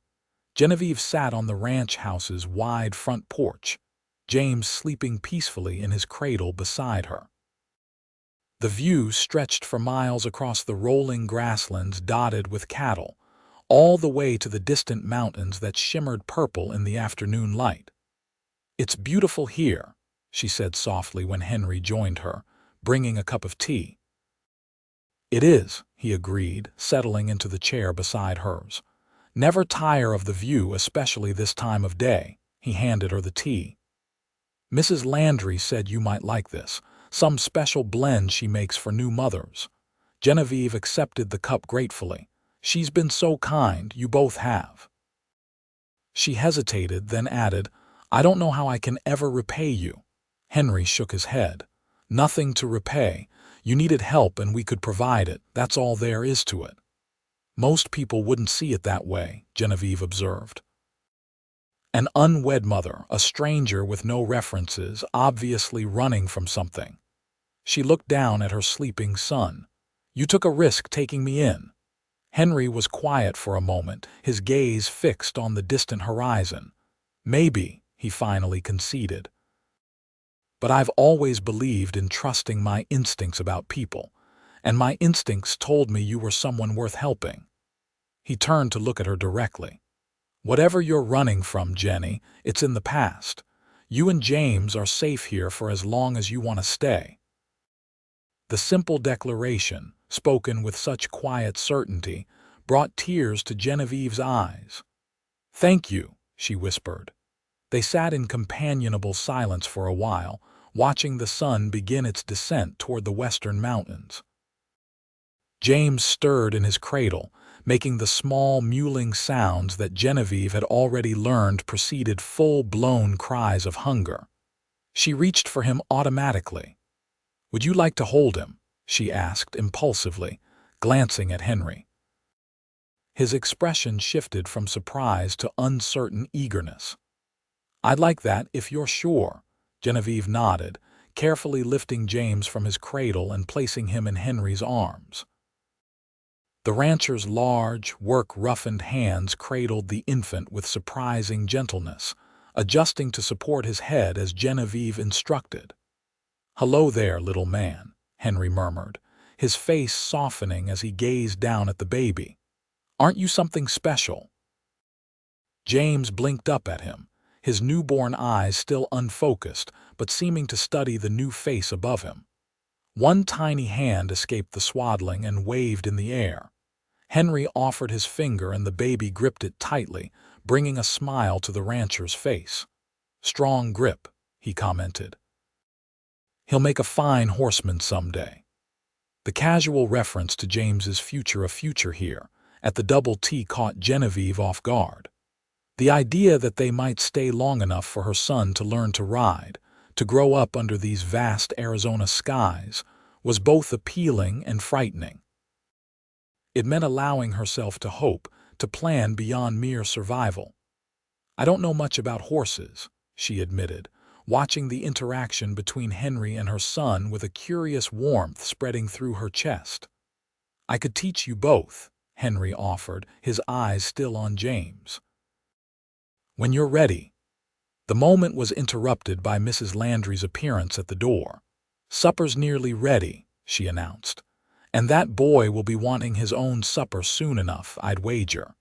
Genevieve sat on the ranch house's wide front porch, James sleeping peacefully in his cradle beside her. The view stretched for miles across the rolling grasslands dotted with cattle, all the way to the distant mountains that shimmered purple in the afternoon light. "It's beautiful here," she said softly when Henry joined her, bringing a cup of tea. "It is," he agreed, settling into the chair beside hers. "Never tire of the view, especially this time of day." He handed her the tea. "Mrs. Landry said you might like this, some special blend she makes for new mothers." Genevieve accepted the cup gratefully. "She's been so kind, you both have." She hesitated, then added, "I don't know how I can ever repay you." Henry shook his head. "Nothing to repay. You needed help and we could provide it. That's all there is to it." "Most people wouldn't see it that way," Genevieve observed. An unwed mother, a stranger with no references, obviously running from something. She looked down at her sleeping son. "You took a risk taking me in." Henry was quiet for a moment, his gaze fixed on the distant horizon. "Maybe," he finally conceded. "But I've always believed in trusting my instincts about people, and my instincts told me you were someone worth helping." He turned to look at her directly. "Whatever you're running from, Jenny, it's in the past. You and James are safe here for as long as you want to stay." The simple declaration, spoken with such quiet certainty, brought tears to Genevieve's eyes. "Thank you," she whispered. They sat in companionable silence for a while, watching the sun begin its descent toward the western mountains. James stirred in his cradle, making the small mewling sounds that Genevieve had already learned preceded full-blown cries of hunger. She reached for him automatically. "Would you like to hold him?" she asked impulsively, glancing at Henry. His expression shifted from surprise to uncertain eagerness. "I'd like that if you're sure," Genevieve nodded, carefully lifting James from his cradle and placing him in Henry's arms. The rancher's large, work-roughened hands cradled the infant with surprising gentleness, adjusting to support his head as Genevieve instructed. "Hello there, little man," Henry murmured, his face softening as he gazed down at the baby. "Aren't you something special?" James blinked up at him, his newborn eyes still unfocused but seeming to study the new face above him. One tiny hand escaped the swaddling and waved in the air. Henry offered his finger and the baby gripped it tightly, bringing a smile to the rancher's face. "Strong grip," he commented. "He'll make a fine horseman someday." The casual reference to James's future here at the Double T caught Genevieve off guard. The idea that they might stay long enough for her son to learn to ride, to grow up under these vast Arizona skies, was both appealing and frightening. It meant allowing herself to hope, to plan beyond mere survival. "I don't know much about horses," she admitted, watching the interaction between Henry and her son with a curious warmth spreading through her chest. "I could teach you both," Henry offered, his eyes still on James. "When you're ready." The moment was interrupted by Mrs. Landry's appearance at the door. "Supper's nearly ready," she announced. "And that boy will be wanting his own supper soon enough, I'd wager."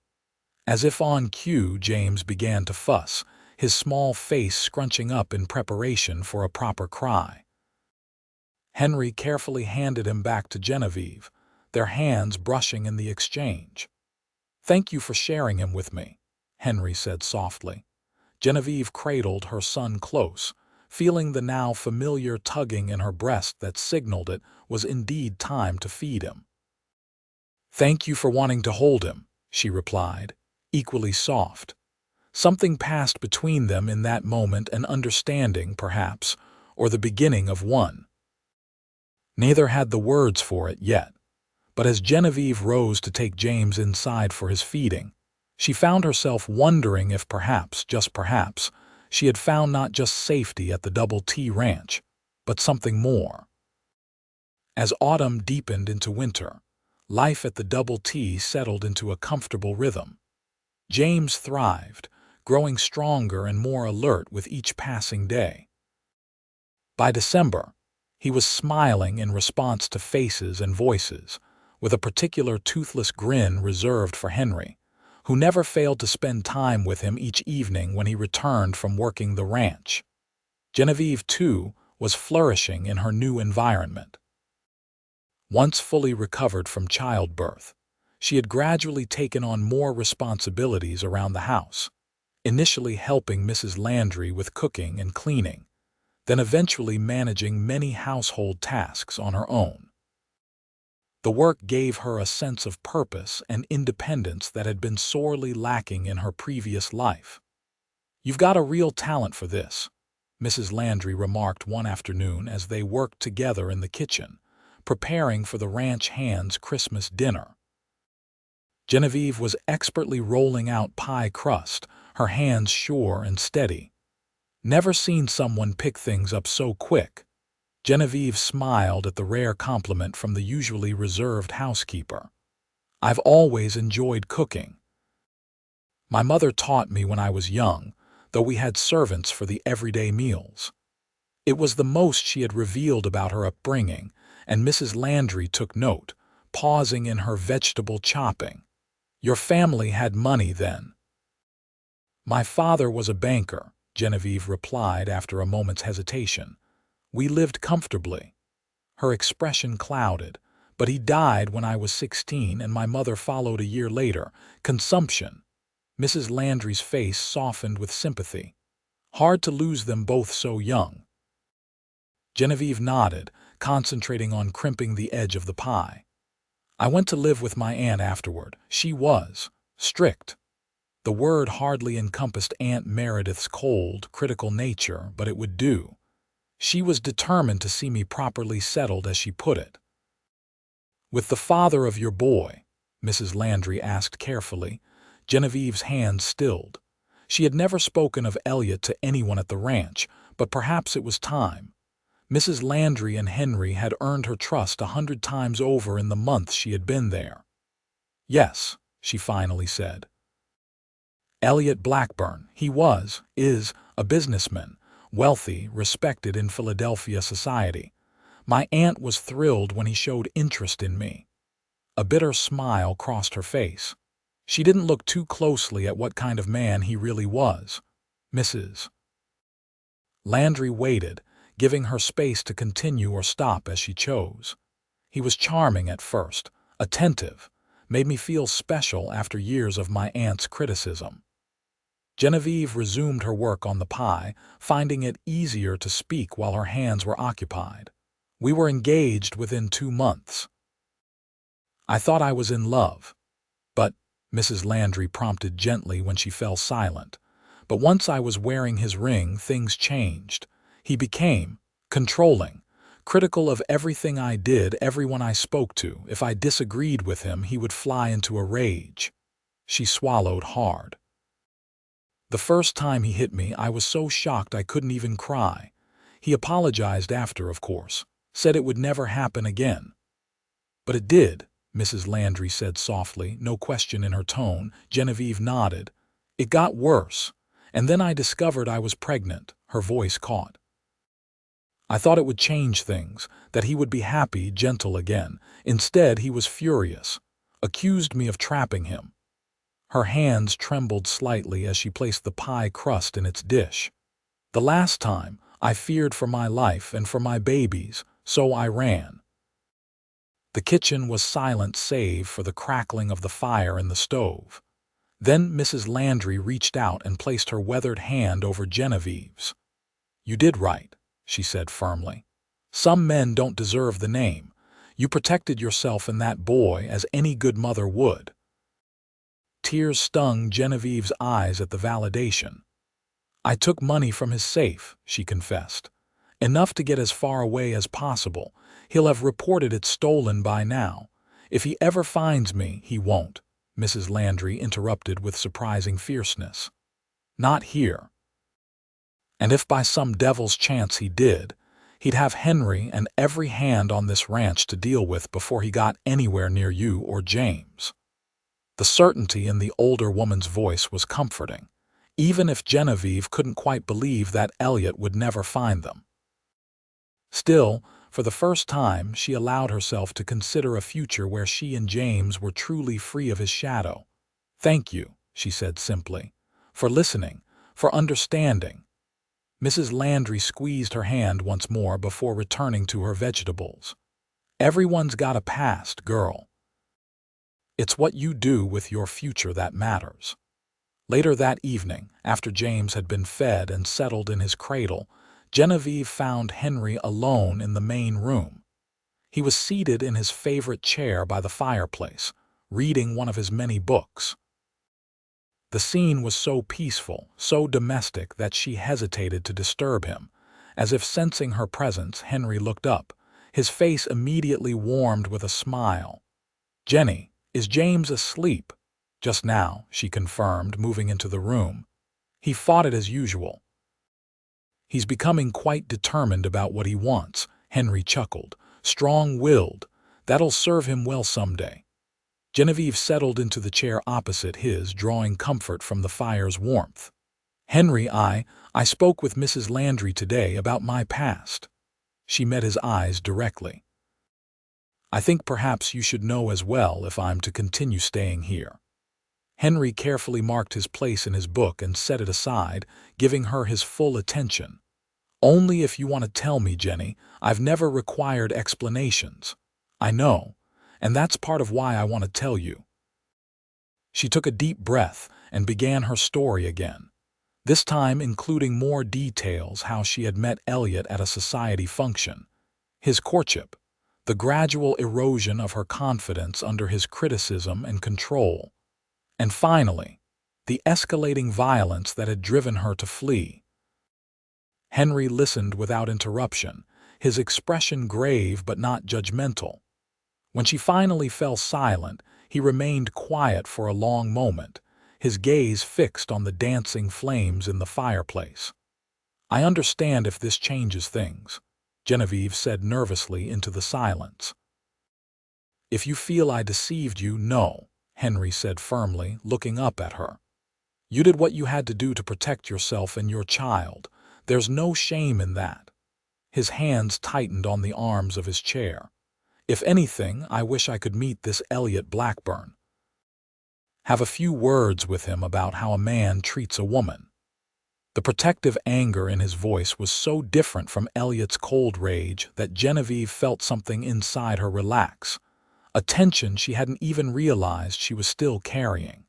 As if on cue, James began to fuss, his small face scrunching up in preparation for a proper cry. Henry carefully handed him back to Genevieve, their hands brushing in the exchange. "Thank you for sharing him with me," Henry said softly. Genevieve cradled her son close, feeling the now familiar tugging in her breast that signaled it was indeed time to feed him. "Thank you for wanting to hold him," she replied, equally soft. Something passed between them in that moment, an understanding, perhaps, or the beginning of one. Neither had the words for it yet, but as Genevieve rose to take James inside for his feeding, she found herself wondering if perhaps, just perhaps, she had found not just safety at the Double T Ranch, but something more. As autumn deepened into winter, life at the Double T settled into a comfortable rhythm. James thrived, growing stronger and more alert with each passing day. By December, he was smiling in response to faces and voices, with a particular toothless grin reserved for Henry, who never failed to spend time with him each evening when he returned from working the ranch. Genevieve, too, was flourishing in her new environment. Once fully recovered from childbirth, she had gradually taken on more responsibilities around the house, initially helping Mrs. Landry with cooking and cleaning, then eventually managing many household tasks on her own. The work gave her a sense of purpose and independence that had been sorely lacking in her previous life. "You've got a real talent for this," Mrs. Landry remarked one afternoon as they worked together in the kitchen, preparing for the ranch hand's Christmas dinner. Genevieve was expertly rolling out pie crust, her hands sure and steady. "Never seen someone pick things up so quick." Genevieve smiled at the rare compliment from the usually reserved housekeeper. "I've always enjoyed cooking. My mother taught me when I was young, though we had servants for the everyday meals." It was the most she had revealed about her upbringing, and Mrs. Landry took note, pausing in her vegetable chopping. "Your family had money then?" "My father was a banker," Genevieve replied after a moment's hesitation. "We lived comfortably." Her expression clouded. "But he died when I was 16 and my mother followed a year later. Consumption." Mrs. Landry's face softened with sympathy. "Hard to lose them both so young." Genevieve nodded, concentrating on crimping the edge of the pie. "I went to live with my aunt afterward. She was strict." The word hardly encompassed Aunt Meredith's cold, critical nature, but it would do. She was determined to see me properly settled, as she put it. "With the father of your boy?" Mrs. Landry asked carefully. Genevieve's hands stilled. She had never spoken of Elliot to anyone at the ranch, but perhaps it was time. Mrs. Landry and Henry had earned her trust 100 times over in the months she had been there. "Yes," she finally said. "Elliot Blackburn, is, a businessman, wealthy, respected in Philadelphia society. My aunt was thrilled when he showed interest in me." A bitter smile crossed her face. She didn't look too closely at what kind of man he really was. Mrs. Landry waited, giving her space to continue or stop as she chose. "He was charming at first, attentive, made me feel special after years of my aunt's criticism." Genevieve resumed her work on the pie, finding it easier to speak while her hands were occupied. "We were engaged within 2 months. I thought I was in love. But," Mrs. Landry prompted gently when she fell silent, "but once I was wearing his ring, things changed. He became controlling, critical of everything I did, everyone I spoke to. If I disagreed with him, he would fly into a rage." She swallowed hard. "The first time he hit me, I was so shocked I couldn't even cry. He apologized after, of course, said it would never happen again." "But it did," Mrs. Landry said softly, no question in her tone. Genevieve nodded. "It got worse, and then I discovered I was pregnant." Her voice caught. "I thought it would change things, that he would be happy, gentle again. Instead, he was furious, accused me of trapping him." Her hands trembled slightly as she placed the pie crust in its dish. "The last time, I feared for my life and for my babies, so I ran." The kitchen was silent save for the crackling of the fire in the stove. Then Mrs. Landry reached out and placed her weathered hand over Genevieve's. "You did right," she said firmly. "Some men don't deserve the name. You protected yourself and that boy as any good mother would." Tears stung Genevieve's eyes at the validation. "I took money from his safe," she confessed. "Enough to get as far away as possible. He'll have reported it stolen by now. If he ever finds me, he won't," Mrs. Landry interrupted with surprising fierceness. "Not here. And if by some devil's chance he did, he'd have Henry and every hand on this ranch to deal with before he got anywhere near you or James." The certainty in the older woman's voice was comforting, even if Genevieve couldn't quite believe that Elliot would never find them. Still, for the first time, she allowed herself to consider a future where she and James were truly free of his shadow. "Thank you," she said simply, "for listening, for understanding." Mrs. Landry squeezed her hand once more before returning to her vegetables. "Everyone's got a past, girl. It's what you do with your future that matters." Later that evening, after James had been fed and settled in his cradle, Genevieve found Henry alone in the main room. He was seated in his favorite chair by the fireplace, reading one of his many books. The scene was so peaceful, so domestic that she hesitated to disturb him. As if sensing her presence, Henry looked up. His face immediately warmed with a smile. "Jenny, is James asleep?" "Just now," she confirmed, moving into the room. He fought it as usual. He's becoming quite determined about what he wants, Henry chuckled. Strong-willed. That'll serve him well someday. Genevieve settled into the chair opposite his, drawing comfort from the fire's warmth. Henry, I spoke with Mrs. Landry today about my past. She met his eyes directly. I think perhaps you should know as well if I'm to continue staying here. Henry carefully marked his place in his book and set it aside, giving her his full attention. Only if you want to tell me, Jenny. I've never required explanations. I know, and that's part of why I want to tell you. She took a deep breath and began her story again, this time including more details: how she had met Elliot at a society function, his courtship, the gradual erosion of her confidence under his criticism and control, and finally, the escalating violence that had driven her to flee. Henry listened without interruption, his expression grave but not judgmental. When she finally fell silent, he remained quiet for a long moment, his gaze fixed on the dancing flames in the fireplace. I understand if this changes things, Genevieve said nervously into the silence. If you feel I deceived you, no, Henry said firmly, looking up at her. You did what you had to do to protect yourself and your child. There's no shame in that. His hands tightened on the arms of his chair. If anything, I wish I could meet this Elliot Blackburn. Have a few words with him about how a man treats a woman. The protective anger in his voice was so different from Elliot's cold rage that Genevieve felt something inside her relax, a tension she hadn't even realized she was still carrying.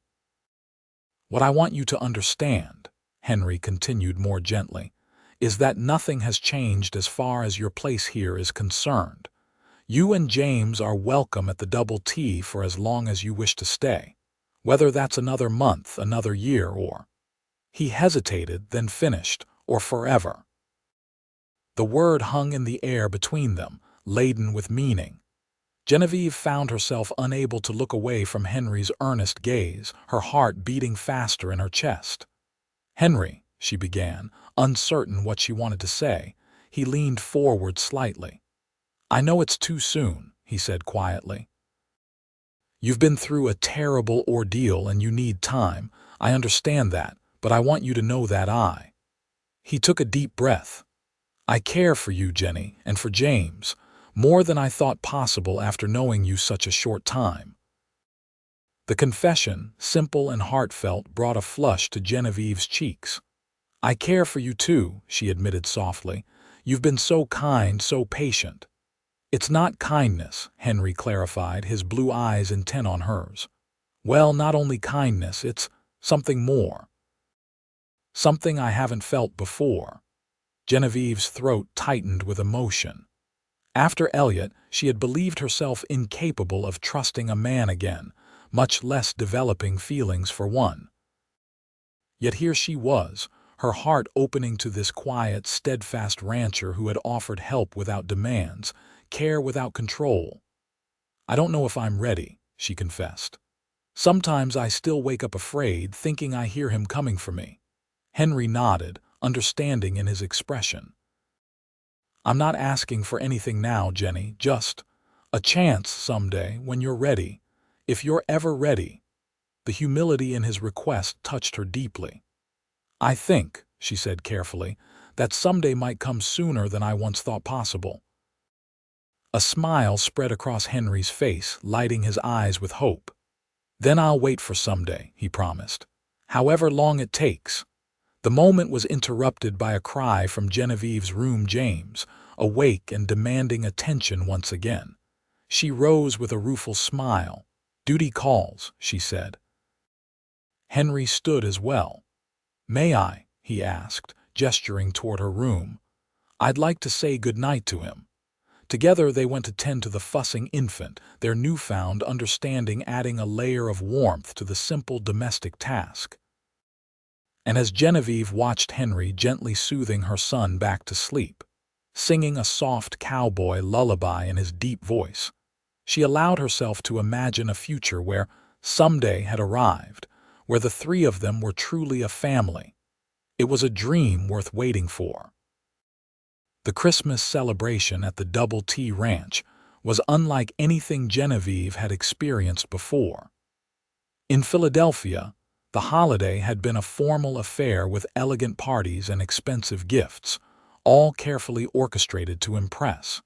What I want you to understand, Henry continued more gently, is that nothing has changed as far as your place here is concerned. You and James are welcome at the Double T for as long as you wish to stay, whether that's another month, another year, or... He hesitated, then finished, or forever. The word hung in the air between them, laden with meaning. Genevieve found herself unable to look away from Henry's earnest gaze, her heart beating faster in her chest. Henry, she began, uncertain what she wanted to say. He leaned forward slightly. I know it's too soon, he said quietly. You've been through a terrible ordeal and you need time. I understand that, but I want you to know that He took a deep breath. I care for you, Jenny, and for James, more than I thought possible after knowing you such a short time. The confession, simple and heartfelt, brought a flush to Genevieve's cheeks. I care for you too, she admitted softly. You've been so kind, so patient. It's not kindness, Henry clarified, his blue eyes intent on hers. Well, not only kindness, it's something more. Something I haven't felt before. Genevieve's throat tightened with emotion. After Elliot, she had believed herself incapable of trusting a man again, much less developing feelings for one. Yet here she was, her heart opening to this quiet, steadfast rancher who had offered help without demands, care without control. I don't know if I'm ready, she confessed. Sometimes I still wake up afraid, thinking I hear him coming for me. Henry nodded, understanding in his expression. I'm not asking for anything now, Jenny, just a chance someday when you're ready, if you're ever ready. The humility in his request touched her deeply. I think, she said carefully, that someday might come sooner than I once thought possible. A smile spread across Henry's face, lighting his eyes with hope. Then I'll wait for someday, he promised, however long it takes. The moment was interrupted by a cry from Genevieve's room. James, awake and demanding attention once again. She rose with a rueful smile. Duty calls, she said. Henry stood as well. May I? He asked, gesturing toward her room. I'd like to say good night to him. Together they went to tend to the fussing infant, their newfound understanding adding a layer of warmth to the simple domestic task. And as Genevieve watched Henry gently soothing her son back to sleep, singing a soft cowboy lullaby in his deep voice, she allowed herself to imagine a future where someday had arrived, where the three of them were truly a family, It was a dream worth waiting for. The Christmas celebration at the Double T Ranch was unlike anything Genevieve had experienced before. In Philadelphia, the holiday had been a formal affair with elegant parties and expensive gifts, all carefully orchestrated to impress.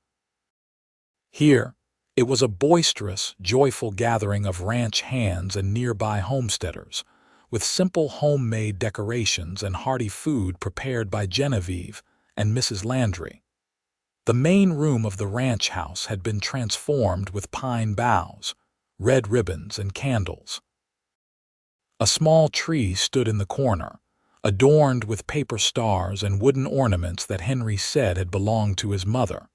Here, it was a boisterous, joyful gathering of ranch hands and nearby homesteaders, with simple homemade decorations and hearty food prepared by Genevieve and Mrs. Landry. The main room of the ranch house had been transformed with pine boughs, red ribbons, and candles. A small tree stood in the corner, adorned with paper stars and wooden ornaments that Henry said had belonged to his mother.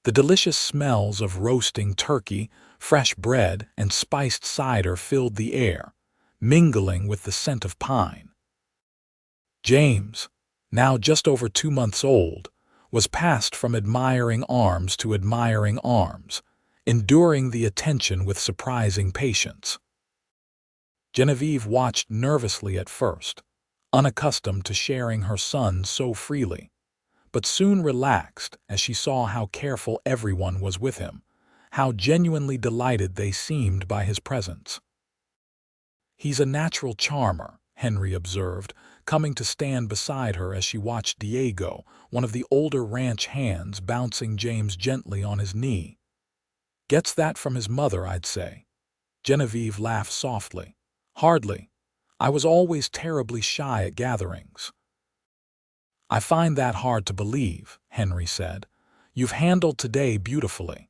The delicious smells of roasting turkey, fresh bread, and spiced cider filled the air, mingling with the scent of pine. James, now just over 2 months old, was passed from admiring arms to admiring arms, enduring the attention with surprising patience. Genevieve watched nervously at first, unaccustomed to sharing her son so freely, but soon relaxed as she saw how careful everyone was with him, how genuinely delighted they seemed by his presence. "He's a natural charmer," Henry observed, coming to stand beside her as she watched Diego, one of the older ranch hands, bouncing James gently on his knee. "Gets that from his mother, I'd say." Genevieve laughed softly. "Hardly. I was always terribly shy at gatherings." "I find that hard to believe," Henry said. "You've handled today beautifully.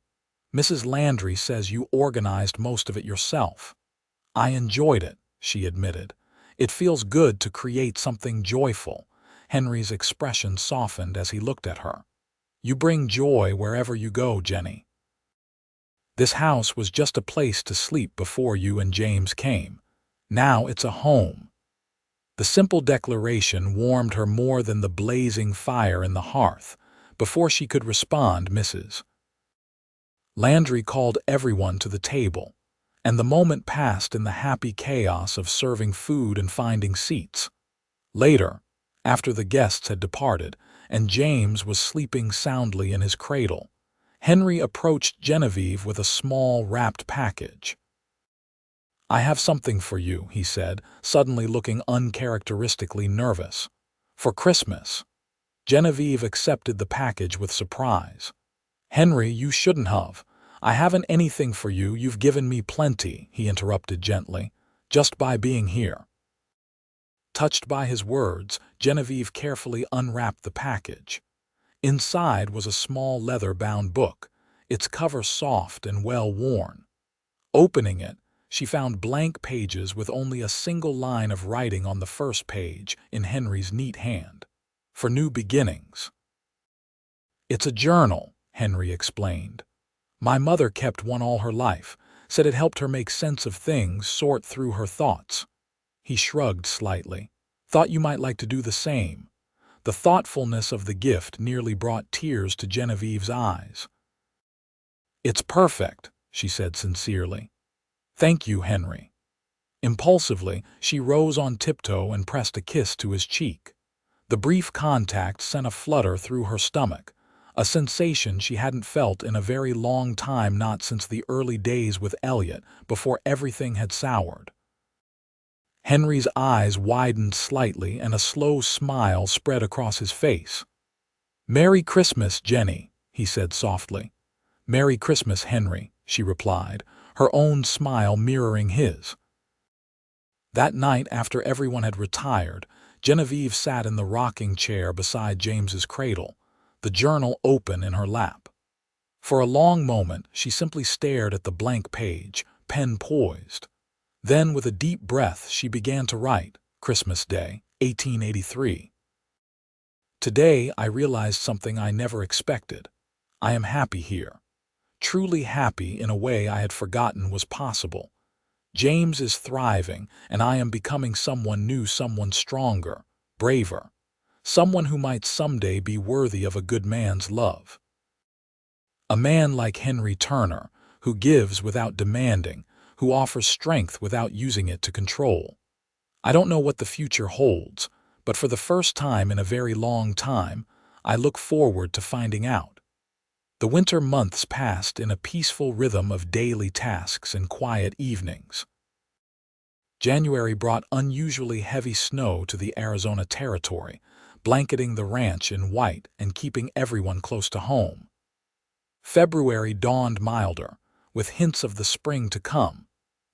Mrs. Landry says you organized most of it yourself." "I enjoyed it," she admitted. "It feels good to create something joyful." Henry's expression softened as he looked at her. "You bring joy wherever you go, Jenny. This house was just a place to sleep before you and James came. Now it's a home." The simple declaration warmed her more than the blazing fire in the hearth. Before she could respond, Mrs. Landry called everyone to the table, and the moment passed in the happy chaos of serving food and finding seats. Later, after the guests had departed and James was sleeping soundly in his cradle, Henry approached Genevieve with a small wrapped package. "I have something for you," he said, suddenly looking uncharacteristically nervous. "For Christmas." Genevieve accepted the package with surprise. "Henry, you shouldn't have. I haven't anything for you. You've given me plenty," he interrupted gently, "just by being here." Touched by his words, Genevieve carefully unwrapped the package. Inside was a small leather-bound book, its cover soft and well-worn. Opening it, she found blank pages with only a single line of writing on the first page in Henry's neat hand. "For new beginnings." "It's a journal," Henry explained. "My mother kept one all her life, said it helped her make sense of things, sort through her thoughts." He shrugged slightly. "Thought you might like to do the same." The thoughtfulness of the gift nearly brought tears to Genevieve's eyes. "It's perfect," she said sincerely. "Thank you, Henry." Impulsively, she rose on tiptoe and pressed a kiss to his cheek. The brief contact sent a flutter through her stomach, a sensation she hadn't felt in a very long time, not since the early days with Elliot, before everything had soured. Henry's eyes widened slightly and a slow smile spread across his face. "Merry Christmas, Jenny," he said softly. "Merry Christmas, Henry," she replied, her own smile mirroring his. That night, after everyone had retired, Genevieve sat in the rocking chair beside James's cradle, the journal open in her lap. For a long moment, she simply stared at the blank page, pen poised. Then, with a deep breath, she began to write. "Christmas Day, 1883. Today I realized something I never expected. I am happy here. Truly happy in a way I had forgotten was possible. James is thriving, and I am becoming someone new, someone stronger, braver, someone who might someday be worthy of a good man's love. A man like Henry Turner, who gives without demanding, who offers strength without using it to control. I don't know what the future holds, but for the first time in a very long time, I look forward to finding out. The winter months passed in a peaceful rhythm of daily tasks and quiet evenings. January brought unusually heavy snow to the Arizona territory, blanketing the ranch in white and keeping everyone close to home. February dawned milder, with hints of the spring to come.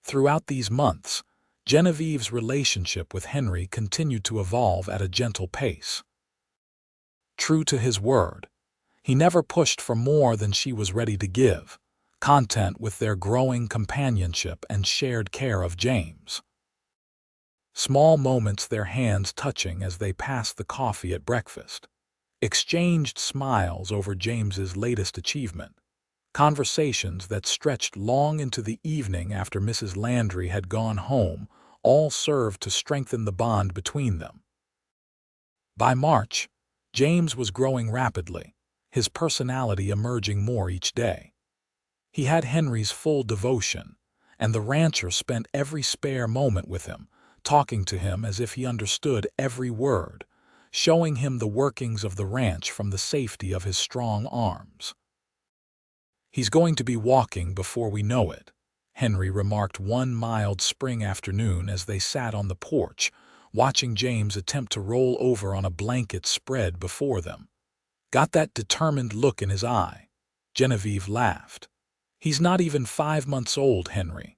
Throughout these months, Genevieve's relationship with Henry continued to evolve at a gentle pace. True to his word, he never pushed for more than she was ready to give, content with their growing companionship and shared care of James. Small moments, their hands touching as they passed the coffee at breakfast, exchanged smiles over James's latest achievement, conversations that stretched long into the evening after Mrs. Landry had gone home, all served to strengthen the bond between them. By March, James was growing rapidly, his personality emerging more each day. He had Henry's full devotion, and the rancher spent every spare moment with him, talking to him as if he understood every word, showing him the workings of the ranch from the safety of his strong arms. "He's going to be walking before we know it," Henry remarked one mild spring afternoon as they sat on the porch, watching James attempt to roll over on a blanket spread before them. "Got that determined look in his eye." Genevieve laughed. "He's not even 5 months old, Henry.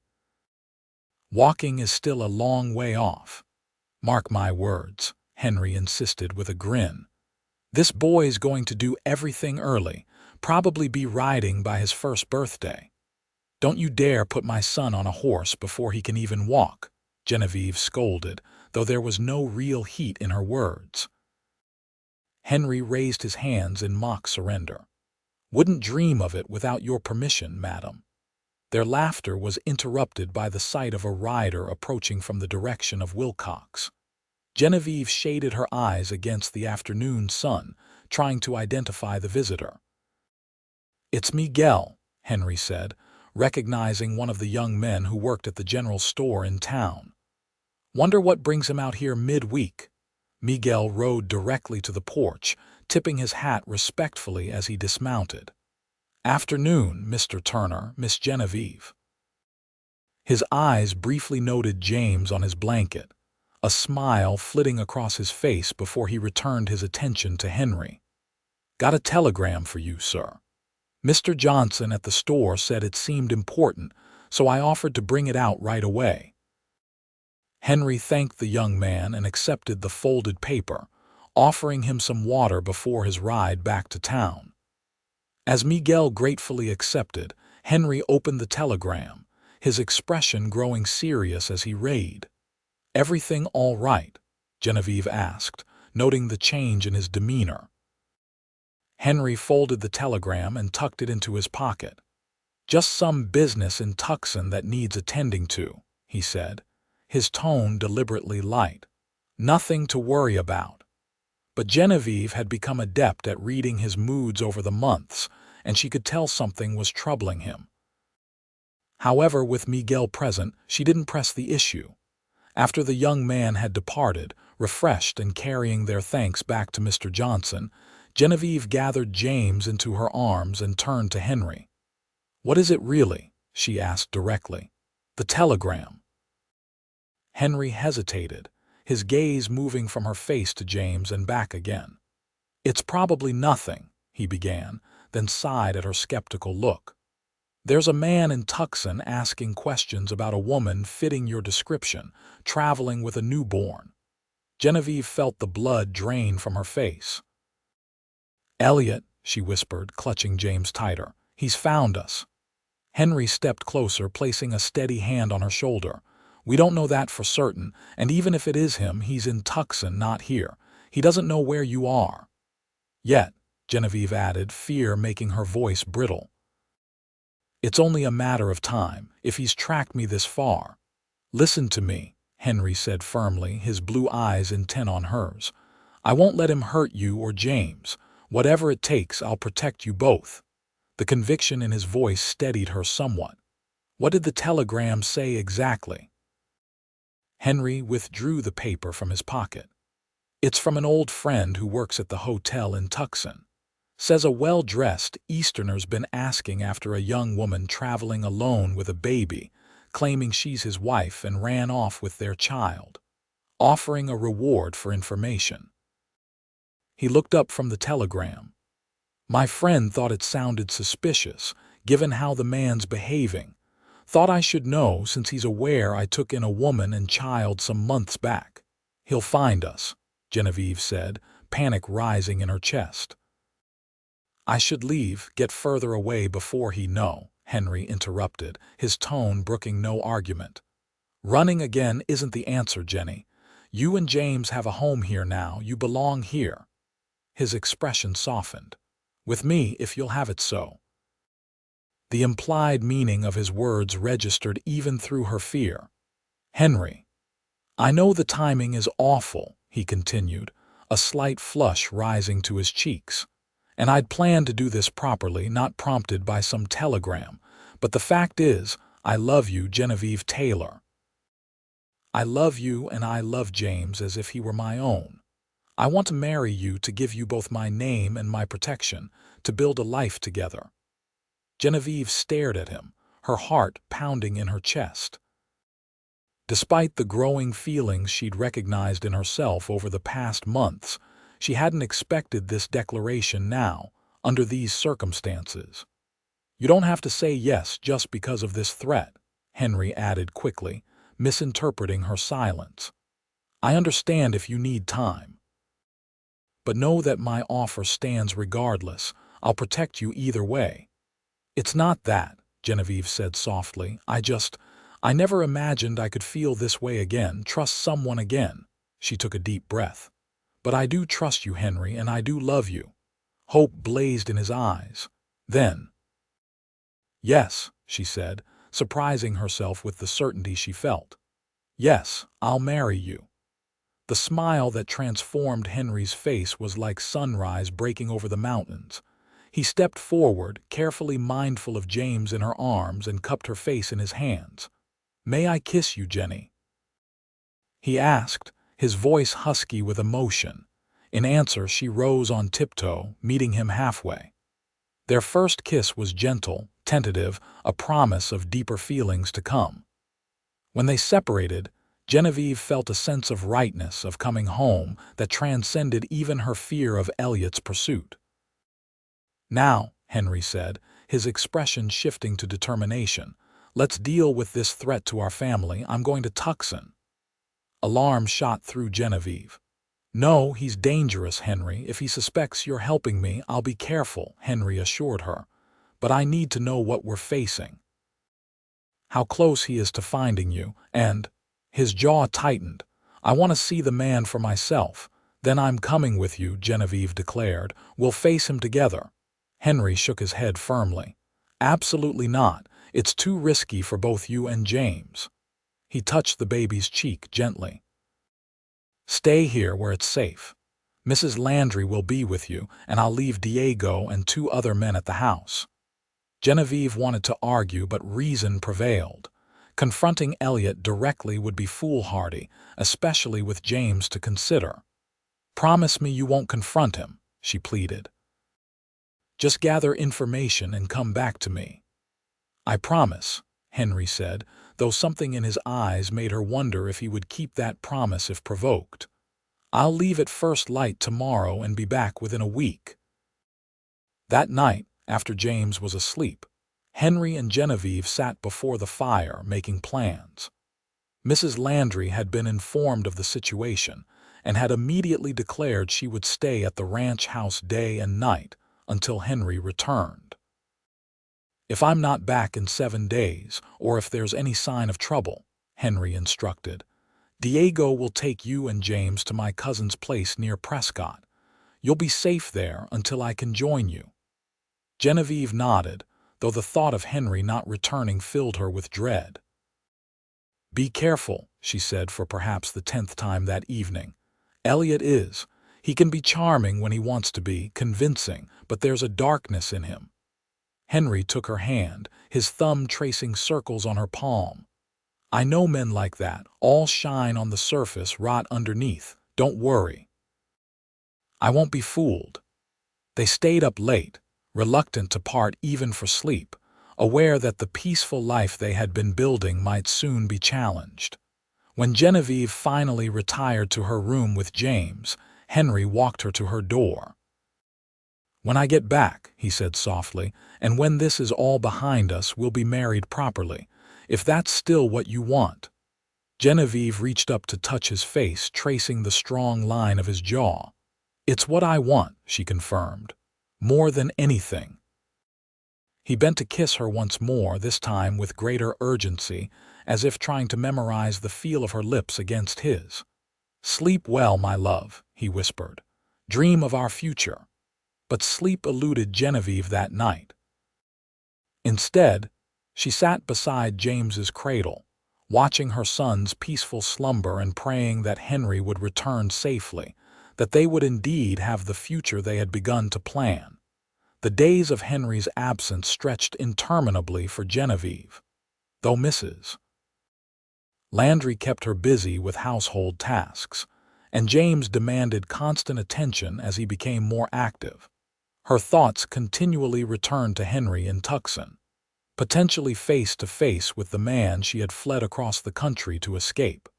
Walking is still a long way off." "Mark my words," Henry insisted with a grin. "This boy's going to do everything early, probably be riding by his first birthday." "Don't you dare put my son on a horse before he can even walk," Genevieve scolded, though there was no real heat in her words. Henry raised his hands in mock surrender. "Wouldn't dream of it without your permission, madam." Their laughter was interrupted by the sight of a rider approaching from the direction of Wilcox. Genevieve shaded her eyes against the afternoon sun, trying to identify the visitor. "It's Miguel," Henry said, recognizing one of the young men who worked at the general store in town. "Wonder what brings him out here midweek." Miguel rode directly to the porch, tipping his hat respectfully as he dismounted. "Afternoon, Mr. Turner, Miss Genevieve." His eyes briefly noted James on his blanket, a smile flitting across his face before he returned his attention to Henry. "Got a telegram for you, sir. Mr. Johnson at the store said it seemed important, so I offered to bring it out right away." Henry thanked the young man and accepted the folded paper, offering him some water before his ride back to town. As Miguel gratefully accepted, Henry opened the telegram, his expression growing serious as he read. "Everything all right?" Genevieve asked, noting the change in his demeanor. Henry folded the telegram and tucked it into his pocket. "Just some business in Tucson that needs attending to," he said, his tone deliberately light. "Nothing to worry about." But Genevieve had become adept at reading his moods over the months, and she could tell something was troubling him. However, with Miguel present, she didn't press the issue. After the young man had departed, refreshed and carrying their thanks back to Mr. Johnson, Genevieve gathered James into her arms and turned to Henry. "What is it really?" she asked directly. "The telegram." Henry hesitated, his gaze moving from her face to James and back again. "It's probably nothing," he began, then sighed at her skeptical look. "There's a man in Tucson asking questions about a woman fitting your description, traveling with a newborn." Genevieve felt the blood drain from her face. "Elliot," she whispered, clutching James tighter, "he's found us." Henry stepped closer, placing a steady hand on her shoulder. "We don't know that for certain, and even if it is him, he's in Tucson, not here. He doesn't know where you are." "Yet," Genevieve added, fear making her voice brittle. "It's only a matter of time, if he's tracked me this far." "Listen to me," Henry said firmly, his blue eyes intent on hers. "I won't let him hurt you or James. Whatever it takes, I'll protect you both." The conviction in his voice steadied her somewhat. "What did the telegram say exactly?" Henry withdrew the paper from his pocket. It's from an old friend who works at the hotel in Tucson. Says a well-dressed Easterner's been asking after a young woman traveling alone with a baby, claiming she's his wife and ran off with their child, offering a reward for information. He looked up from the telegram. My friend thought it sounded suspicious, given how the man's behaving. Thought I should know since he's aware I took in a woman and child some months back. He'll find us, Genevieve said, panic rising in her chest. I should leave, get further away before he know, Henry interrupted, his tone brooking no argument. Running again isn't the answer, Jenny. You and James have a home here now, you belong here. His expression softened. With me, if you'll have it so. The implied meaning of his words registered even through her fear. Henry. I know the timing is awful, he continued, a slight flush rising to his cheeks. And I'd planned to do this properly, not prompted by some telegram. But the fact is, I love you, Genevieve Taylor. I love you and I love James as if he were my own. I want to marry you, to give you both my name and my protection, to build a life together. Genevieve stared at him, her heart pounding in her chest. Despite the growing feelings she'd recognized in herself over the past months, she hadn't expected this declaration now, under these circumstances. You don't have to say yes just because of this threat, Henry added quickly, misinterpreting her silence. I understand if you need time. But know that my offer stands regardless. I'll protect you either way. It's not that, Genevieve said softly. I never imagined I could feel this way again, trust someone again. She took a deep breath. But I do trust you, Henry, and I do love you. Hope blazed in his eyes. Then, yes, she said, surprising herself with the certainty she felt. Yes, I'll marry you. The smile that transformed Henry's face was like sunrise breaking over the mountains. He stepped forward, carefully mindful of James in her arms, and cupped her face in his hands. May I kiss you, Jenny? He asked, his voice husky with emotion. In answer, she rose on tiptoe, meeting him halfway. Their first kiss was gentle, tentative, a promise of deeper feelings to come. When they separated, Genevieve felt a sense of rightness, of coming home, that transcended even her fear of Elliot's pursuit. Now, Henry said, his expression shifting to determination, let's deal with this threat to our family. I'm going to Tucson. Alarm shot through Genevieve. No, he's dangerous, Henry. If he suspects you're helping me, I'll be careful, Henry assured her. But I need to know what we're facing. How close he is to finding you, and... His jaw tightened. I want to see the man for myself. Then I'm coming with you, Genevieve declared. We'll face him together. Henry shook his head firmly. Absolutely not. It's too risky for both you and James. He touched the baby's cheek gently. Stay here where it's safe. Mrs. Landry will be with you, and I'll leave Diego and 2 other men at the house. Genevieve wanted to argue, but reason prevailed. Confronting Elliot directly would be foolhardy, especially with James to consider. Promise me you won't confront him, she pleaded. Just gather information and come back to me. I promise, Henry said, though something in his eyes made her wonder if he would keep that promise if provoked. I'll leave at first light tomorrow and be back within a week. That night, after James was asleep, Henry and Genevieve sat before the fire making plans. Mrs. Landry had been informed of the situation and had immediately declared she would stay at the ranch house day and night until Henry returned. If I'm not back in 7 days, or if there's any sign of trouble, Henry instructed, Diego will take you and James to my cousin's place near Prescott. You'll be safe there until I can join you. Genevieve nodded, though the thought of Henry not returning filled her with dread. Be careful, she said for perhaps the 10th time that evening. Elliot is. He can be charming when he wants to be, convincing, but there's a darkness in him. Henry took her hand, his thumb tracing circles on her palm. I know men like that, all shine on the surface, rot underneath. Don't worry. I won't be fooled. They stayed up late, reluctant to part even for sleep, aware that the peaceful life they had been building might soon be challenged. When Genevieve finally retired to her room with James, Henry walked her to her door. "When I get back," he said softly, "and when this is all behind us, we'll be married properly, if that's still what you want." Genevieve reached up to touch his face, tracing the strong line of his jaw. "It's what I want," she confirmed. "More than anything." He bent to kiss her once more, this time with greater urgency, as if trying to memorize the feel of her lips against his. "Sleep well, my love," he whispered. "Dream of our future." But sleep eluded Genevieve that night. Instead, she sat beside James's cradle, watching her son's peaceful slumber and praying that Henry would return safely, that they would indeed have the future they had begun to plan. The days of Henry's absence stretched interminably for Genevieve, though Mrs. Landry kept her busy with household tasks, and James demanded constant attention as he became more active. Her thoughts continually returned to Henry in Tucson, potentially face to face with the man she had fled across the country to escape.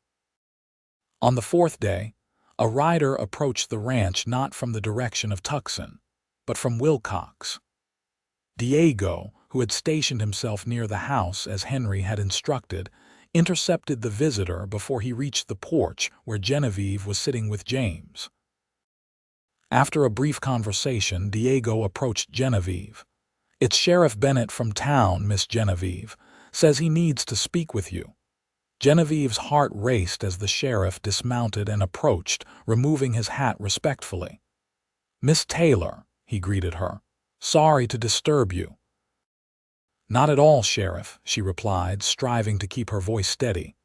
On the fourth day, a rider approached the ranch not from the direction of Tucson, but from Wilcox. Diego, who had stationed himself near the house as Henry had instructed, intercepted the visitor before he reached the porch where Genevieve was sitting with James. After a brief conversation, Diego approached Genevieve. "It's Sheriff Bennett from town, Miss Genevieve. Says he needs to speak with you." Genevieve's heart raced as the sheriff dismounted and approached, removing his hat respectfully. "Miss Taylor," he greeted her. "Sorry to disturb you." "Not at all, Sheriff," she replied, striving to keep her voice steady.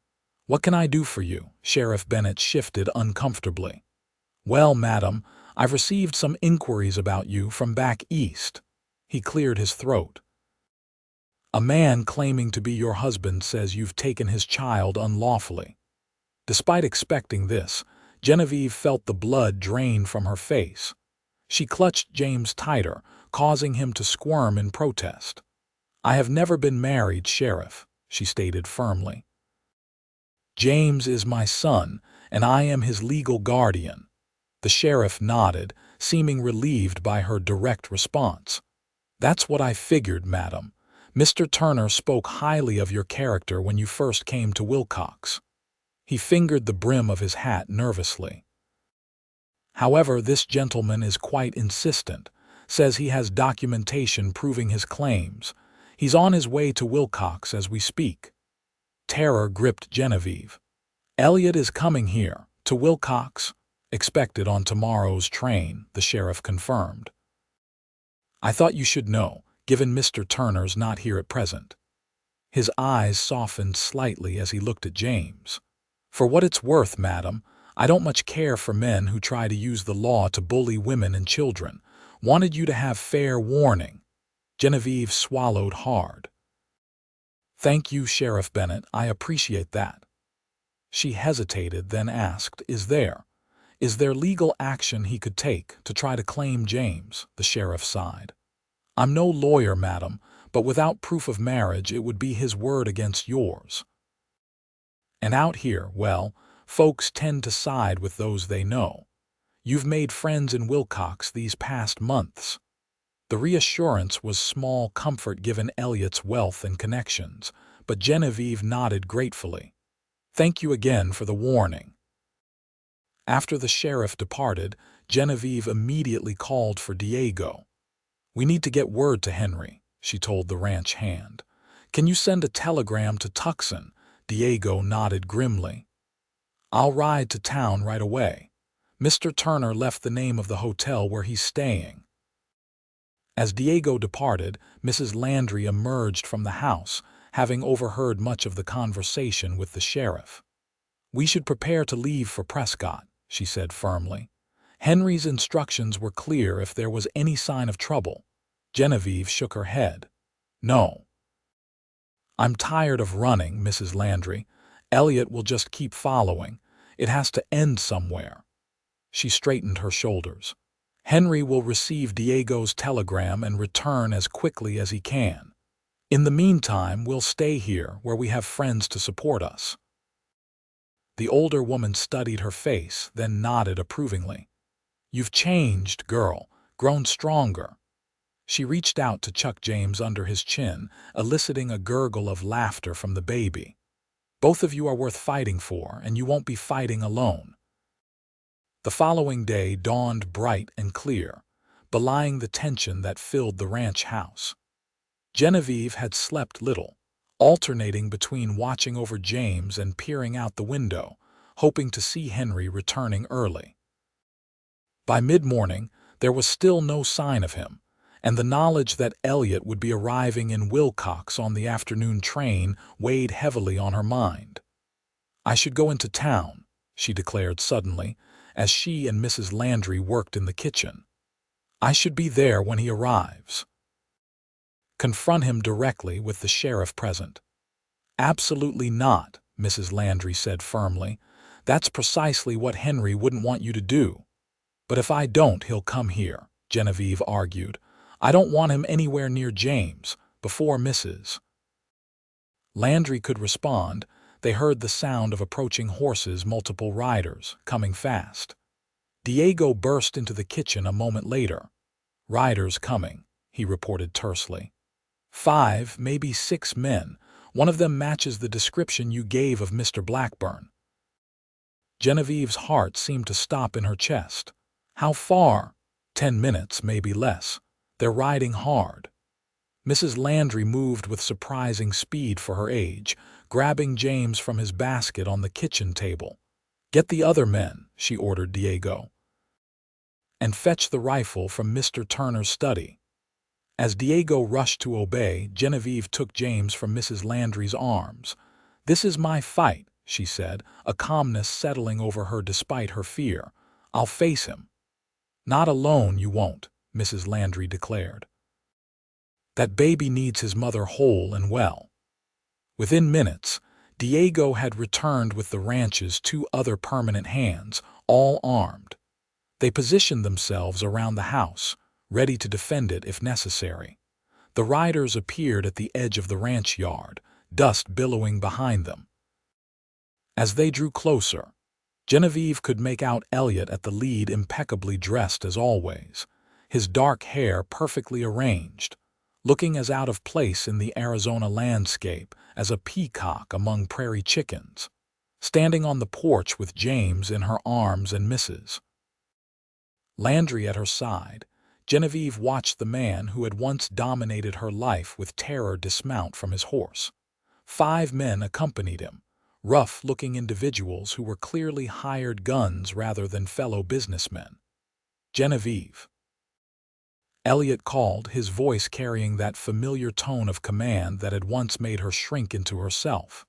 "What can I do for you?" Sheriff Bennett shifted uncomfortably. "Well, madam, I've received some inquiries about you from back east." He cleared his throat. "A man claiming to be your husband says you've taken his child unlawfully." Despite expecting this, Genevieve felt the blood drain from her face. She clutched James tighter, causing him to squirm in protest. "I have never been married, Sheriff," she stated firmly. "James is my son, and I am his legal guardian." The sheriff nodded, seeming relieved by her direct response. "That's what I figured, madam. Mr. Turner spoke highly of your character when you first came to Wilcox." He fingered the brim of his hat nervously. "However, this gentleman is quite insistent, says he has documentation proving his claims. He's on his way to Wilcox as we speak." Terror gripped Genevieve. "Elliot is coming here, to Wilcox, expected on tomorrow's train," the sheriff confirmed. "I thought you should know, given Mr. Turner's not here at present." His eyes softened slightly as he looked at James. "For what it's worth, madam, I don't much care for men who try to use the law to bully women and children. Wanted you to have fair warning." Genevieve swallowed hard. "Thank you, Sheriff Bennett, I appreciate that." She hesitated, then asked, Is there legal action he could take to try to claim James?" The sheriff sighed. "I'm no lawyer, madam, but without proof of marriage it would be his word against yours. And out here, well, folks tend to side with those they know. You've made friends in Wilcox these past months." The reassurance was small comfort given Elliot's wealth and connections, but Genevieve nodded gratefully. "Thank you again for the warning." After the sheriff departed, Genevieve immediately called for Diego. "We need to get word to Henry," she told the ranch hand. "Can you send a telegram to Tucson?" Diego nodded grimly. "I'll ride to town right away. Mr. Turner left the name of the hotel where he's staying." As Diego departed, Mrs. Landry emerged from the house, having overheard much of the conversation with the sheriff. "We should prepare to leave for Prescott," she said firmly. "Henry's instructions were clear if there was any sign of trouble." Genevieve shook her head. "No. I'm tired of running, Mrs. Landry. Elliot will just keep following. It has to end somewhere." She straightened her shoulders. Henry will receive Diego's telegram and return as quickly as he can. In the meantime, we'll stay here where we have friends to support us." The older woman studied her face, then nodded approvingly. "You've changed, girl, grown stronger." She reached out to chuck James under his chin, eliciting a gurgle of laughter from the baby. "Both of you are worth fighting for, and you won't be fighting alone." The following day dawned bright and clear, belying the tension that filled the ranch house. Genevieve had slept little, alternating between watching over James and peering out the window, hoping to see Henry returning early. By mid-morning, there was still no sign of him, and the knowledge that Elliot would be arriving in Wilcox on the afternoon train weighed heavily on her mind. "I should go into town," she declared suddenly, as she and Mrs. Landry worked in the kitchen. "I should be there when he arrives." "Confront him directly with the sheriff present." "Absolutely not," Mrs. Landry said firmly. "That's precisely what Henry wouldn't want you to do." "But if I don't, he'll come here," Genevieve argued. "I don't want him anywhere near James, before Mrs. Landry could respond. They heard the sound of approaching horses, multiple riders, coming fast. Diego burst into the kitchen a moment later. "Riders coming," he reported tersely. "5, maybe 6 men. One of them matches the description you gave of Mr. Blackburn." Genevieve's heart seemed to stop in her chest. "How far?" "10 minutes, maybe less. They're riding hard." Mrs. Landry moved with surprising speed for her age, grabbing James from his basket on the kitchen table. "Get the other men," she ordered Diego. "And fetch the rifle from Mr. Turner's study." As Diego rushed to obey, Genevieve took James from Mrs. Landry's arms. "This is my fight," she said, a calmness settling over her despite her fear. "I'll face him." "Not alone, you won't," Mrs. Landry declared. "That baby needs his mother whole and well." Within minutes, Diego had returned with the ranch's 2 other permanent hands, all armed. They positioned themselves around the house, ready to defend it if necessary. The riders appeared at the edge of the ranch yard, dust billowing behind them. As they drew closer, Genevieve could make out Elliot at the lead, impeccably dressed as always, his dark hair perfectly arranged, looking as out of place in the Arizona landscape as a peacock among prairie chickens, standing on the porch with James in her arms and Mrs. Landry at her side. Genevieve watched the man who had once dominated her life with terror dismount from his horse. 5 men accompanied him, rough-looking individuals who were clearly hired guns rather than fellow businessmen. "Genevieve," Elliot called, his voice carrying that familiar tone of command that had once made her shrink into herself.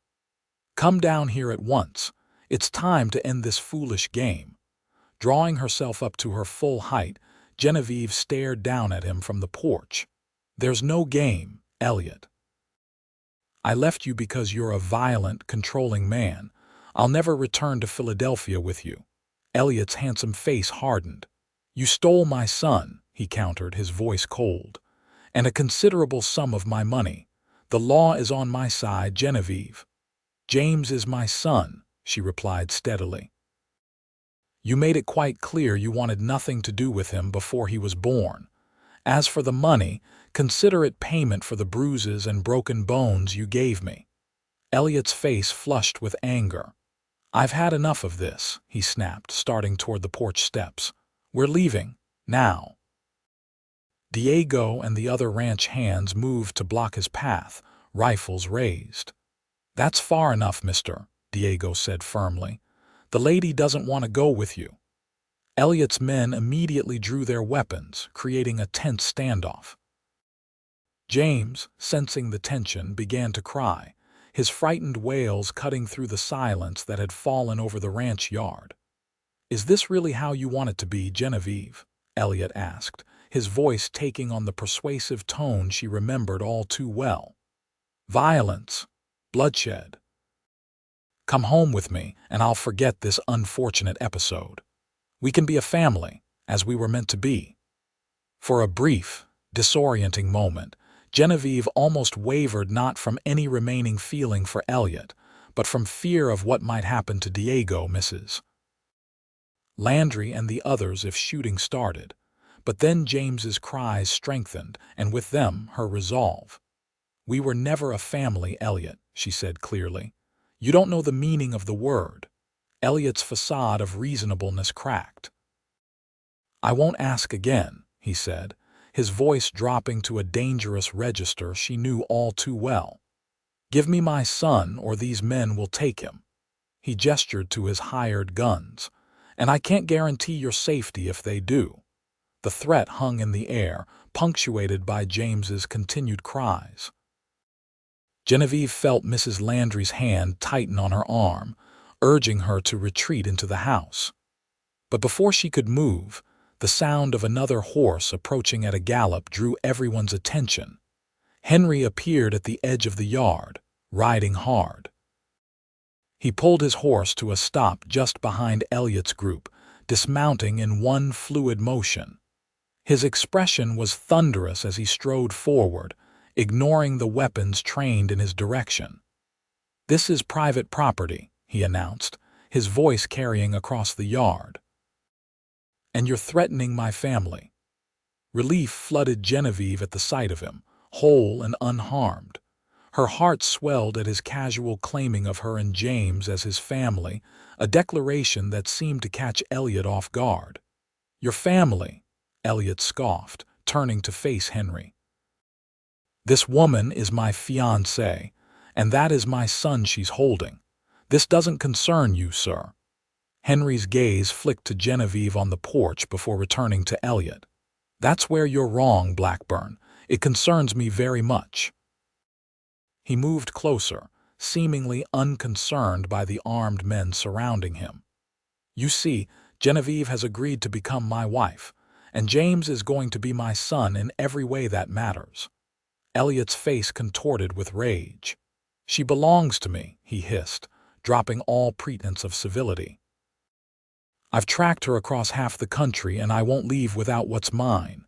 "Come down here at once. It's time to end this foolish game." Drawing herself up to her full height, Genevieve stared down at him from the porch. "There's no game, Elliot. I left you because you're a violent, controlling man. I'll never return to Philadelphia with you." Elliot's handsome face hardened. "You stole my son," he countered, his voice cold, "and a considerable sum of my money. The law is on my side, Genevieve." "James is my son," she replied steadily. "You made it quite clear you wanted nothing to do with him before he was born. As for the money, consider it payment for the bruises and broken bones you gave me." Elliot's face flushed with anger. "I've had enough of this," he snapped, starting toward the porch steps. "We're leaving, now." Diego and the other ranch hands moved to block his path, rifles raised. "That's far enough, mister," Diego said firmly. "The lady doesn't want to go with you." Elliot's men immediately drew their weapons, creating a tense standoff. James, sensing the tension, began to cry, his frightened wails cutting through the silence that had fallen over the ranch yard. "Is this really how you want it to be, Genevieve?" Elliot asked, his voice taking on the persuasive tone she remembered all too well. "Violence, bloodshed. Come home with me, and I'll forget this unfortunate episode. We can be a family, as we were meant to be. For a brief, disorienting moment, Genevieve almost wavered, not from any remaining feeling for Elliot, but from fear of what might happen to Diego, Mrs. Landry, and the others if shooting started. But then James's cries strengthened, and with them her resolve. "We were never a family, Elliot," she said clearly. "You don't know the meaning of the word." Elliot's facade of reasonableness cracked. "I won't ask again," he said, his voice dropping to a dangerous register she knew all too well. "Give me my son, or these men will take him." He gestured to his hired guns. "And I can't guarantee your safety if they do." The threat hung in the air, punctuated by James's continued cries. Genevieve felt Mrs. Landry's hand tighten on her arm, urging her to retreat into the house. But before she could move, the sound of another horse approaching at a gallop drew everyone's attention. Henry appeared at the edge of the yard, riding hard. He pulled his horse to a stop just behind Elliot's group, dismounting in one fluid motion. His expression was thunderous as he strode forward, ignoring the weapons trained in his direction. "This is private property," he announced, his voice carrying across the yard. "And you're threatening my family." Relief flooded Genevieve at the sight of him, whole and unharmed. Her heart swelled at his casual claiming of her and James as his family, a declaration that seemed to catch Elliot off guard. "Your family," Elliot scoffed, turning to face Henry. "This woman is my fiancée, and that is my son she's holding. This doesn't concern you, sir." Henry's gaze flicked to Genevieve on the porch before returning to Elliot. "That's where you're wrong, Blackburn. It concerns me very much." He moved closer, seemingly unconcerned by the armed men surrounding him. "You see, Genevieve has agreed to become my wife, and James is going to be my son in every way that matters." Elliot's face contorted with rage. "She belongs to me," he hissed, dropping all pretense of civility. "I've tracked her across half the country, and I won't leave without what's mine."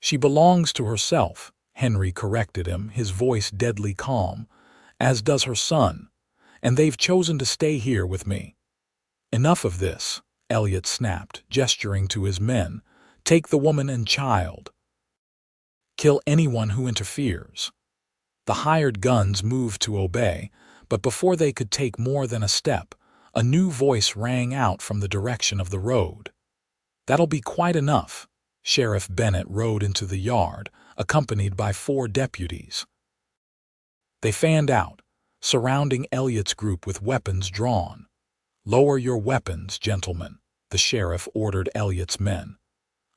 "She belongs to herself," Henry corrected him, his voice deadly calm, "as does her son, and they've chosen to stay here with me." "Enough of this," Elliot snapped, gesturing to his men. "Take the woman and child. Kill anyone who interferes." The hired guns moved to obey, but before they could take more than a step, a new voice rang out from the direction of the road. "That'll be quite enough." Sheriff Bennett rode into the yard, accompanied by 4 deputies. They fanned out, surrounding Elliot's group with weapons drawn. "Lower your weapons, gentlemen," the sheriff ordered Elliot's men.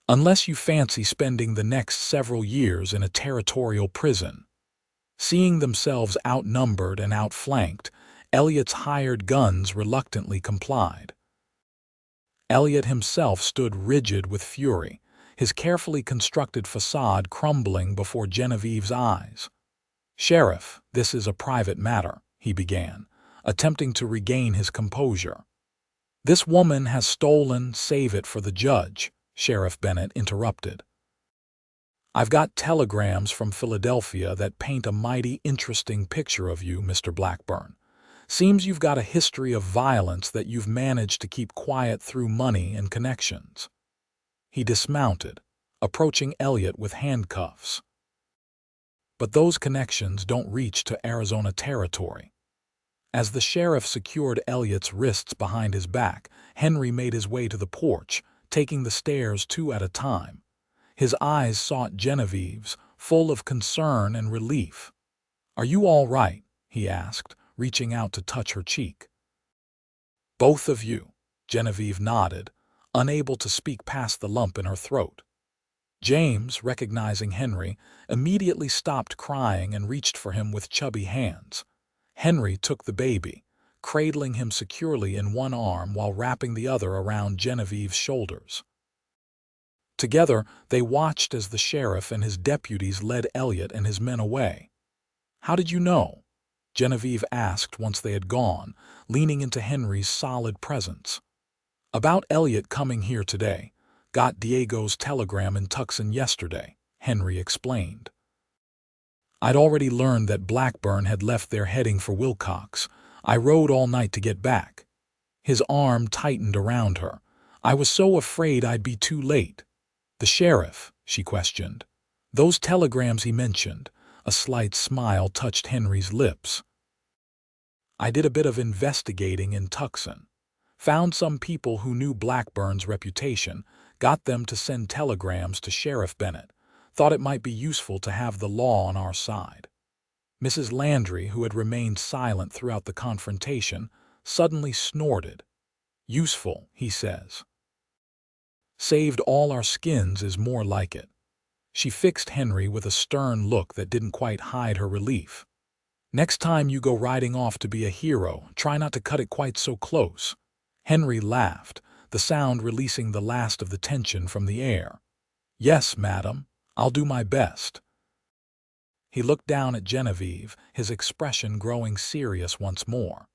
"Unless you fancy spending the next several years in a territorial prison." Seeing themselves outnumbered and outflanked, Elliot's hired guns reluctantly complied. Elliot himself stood rigid with fury, his carefully constructed facade crumbling before Genevieve's eyes. "Sheriff, this is a private matter," he began, attempting to regain his composure. "This woman has stolen, save it for the judge," Sheriff Bennett interrupted. "I've got telegrams from Philadelphia that paint a mighty interesting picture of you, Mr. Blackburn. Seems you've got a history of violence that you've managed to keep quiet through money and connections." He dismounted, approaching Elliot with handcuffs. "But those connections don't reach to Arizona territory." As the sheriff secured Elliot's wrists behind his back, Henry made his way to the porch, taking the stairs 2 at a time. His eyes sought Genevieve's, full of concern and relief. "Are you all right?" he asked, reaching out to touch her cheek. "Both of you," Genevieve nodded, unable to speak past the lump in her throat. James, recognizing Henry, immediately stopped crying and reached for him with chubby hands. Henry took the baby, cradling him securely in one arm while wrapping the other around Genevieve's shoulders. Together, they watched as the sheriff and his deputies led Elliot and his men away. "How did you know?" Genevieve asked once they had gone, leaning into Henry's solid presence. "About Elliot coming here today. Got Diego's telegram in Tucson yesterday, Henry explained. I'd already learned that Blackburn had left there heading for Wilcox. I rode all night to get back. His arm tightened around her. I was so afraid I'd be too late. The sheriff, she questioned. Those telegrams he mentioned. A slight smile touched Henry's lips. I did a bit of investigating in Tucson. Found some people who knew Blackburn's reputation, got them to send telegrams to Sheriff Bennett. Thought it might be useful to have the law on our side. Mrs. Landry, who had remained silent throughout the confrontation, suddenly snorted. Useful, he says. Saved all our skins is more like it. She fixed Henry with a stern look that didn't quite hide her relief. Next time you go riding off to be a hero, try not to cut it quite so close. Henry laughed, the sound releasing the last of the tension from the air. Yes, madam, I'll do my best. He looked down at Genevieve, his expression growing serious once more.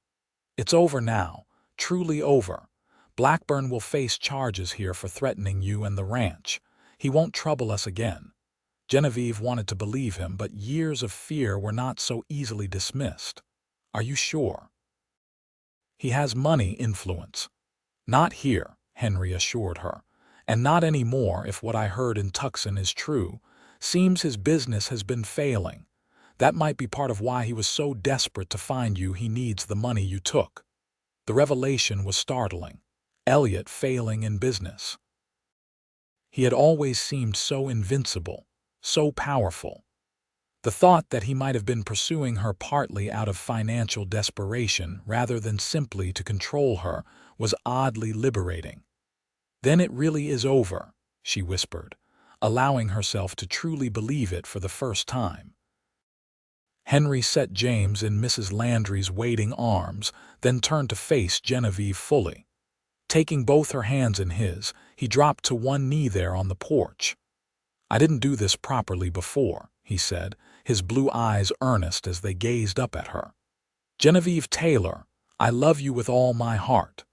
It's over now, truly over. Blackburn will face charges here for threatening you and the ranch. He won't trouble us again. Genevieve wanted to believe him, but years of fear were not so easily dismissed. Are you sure? He has money influence. Not here, Henry assured her. And not any more if what I heard in Tucson is true. Seems his business has been failing. That might be part of why he was so desperate to find you. He needs the money you took. The revelation was startling. Elliot failing in business. He had always seemed so invincible, so powerful. The thought that he might have been pursuing her partly out of financial desperation rather than simply to control her was oddly liberating. Then it really is over, she whispered, allowing herself to truly believe it for the first time. Henry set James in Mrs. Landry's waiting arms, then turned to face Genevieve fully. Taking both her hands in his, he dropped to one knee there on the porch. I didn't do this properly before, he said, his blue eyes earnest as they gazed up at her. Genevieve Taylor, I love you with all my heart.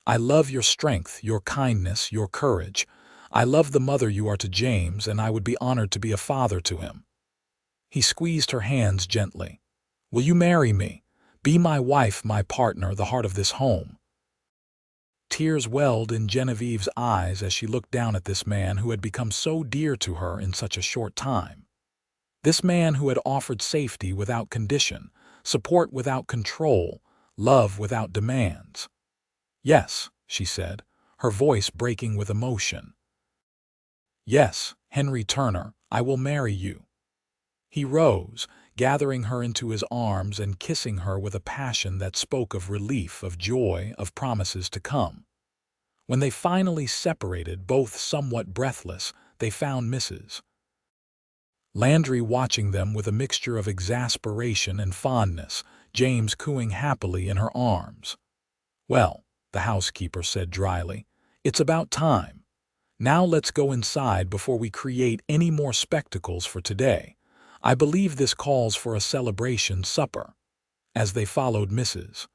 I love your strength, your kindness, your courage. I love the mother you are to James, and I would be honored to be a father to him. He squeezed her hands gently. Will you marry me? Be my wife, my partner, the heart of this home. Tears welled in Genevieve's eyes as she looked down at this man who had become so dear to her in such a short time. This man who had offered safety without condition, support without control, love without demands. Yes, she said, her voice breaking with emotion. Yes, Henry Turner, I will marry you. He rose, gathering her into his arms and kissing her with a passion that spoke of relief, of joy, of promises to come. When they finally separated, both somewhat breathless, they found Mrs. Landry watching them with a mixture of exasperation and fondness, James cooing happily in her arms. Well, the housekeeper said dryly, it's about time. Now let's go inside before we create any more spectacles for today. I believe this calls for a celebration supper. As they followed Mrs.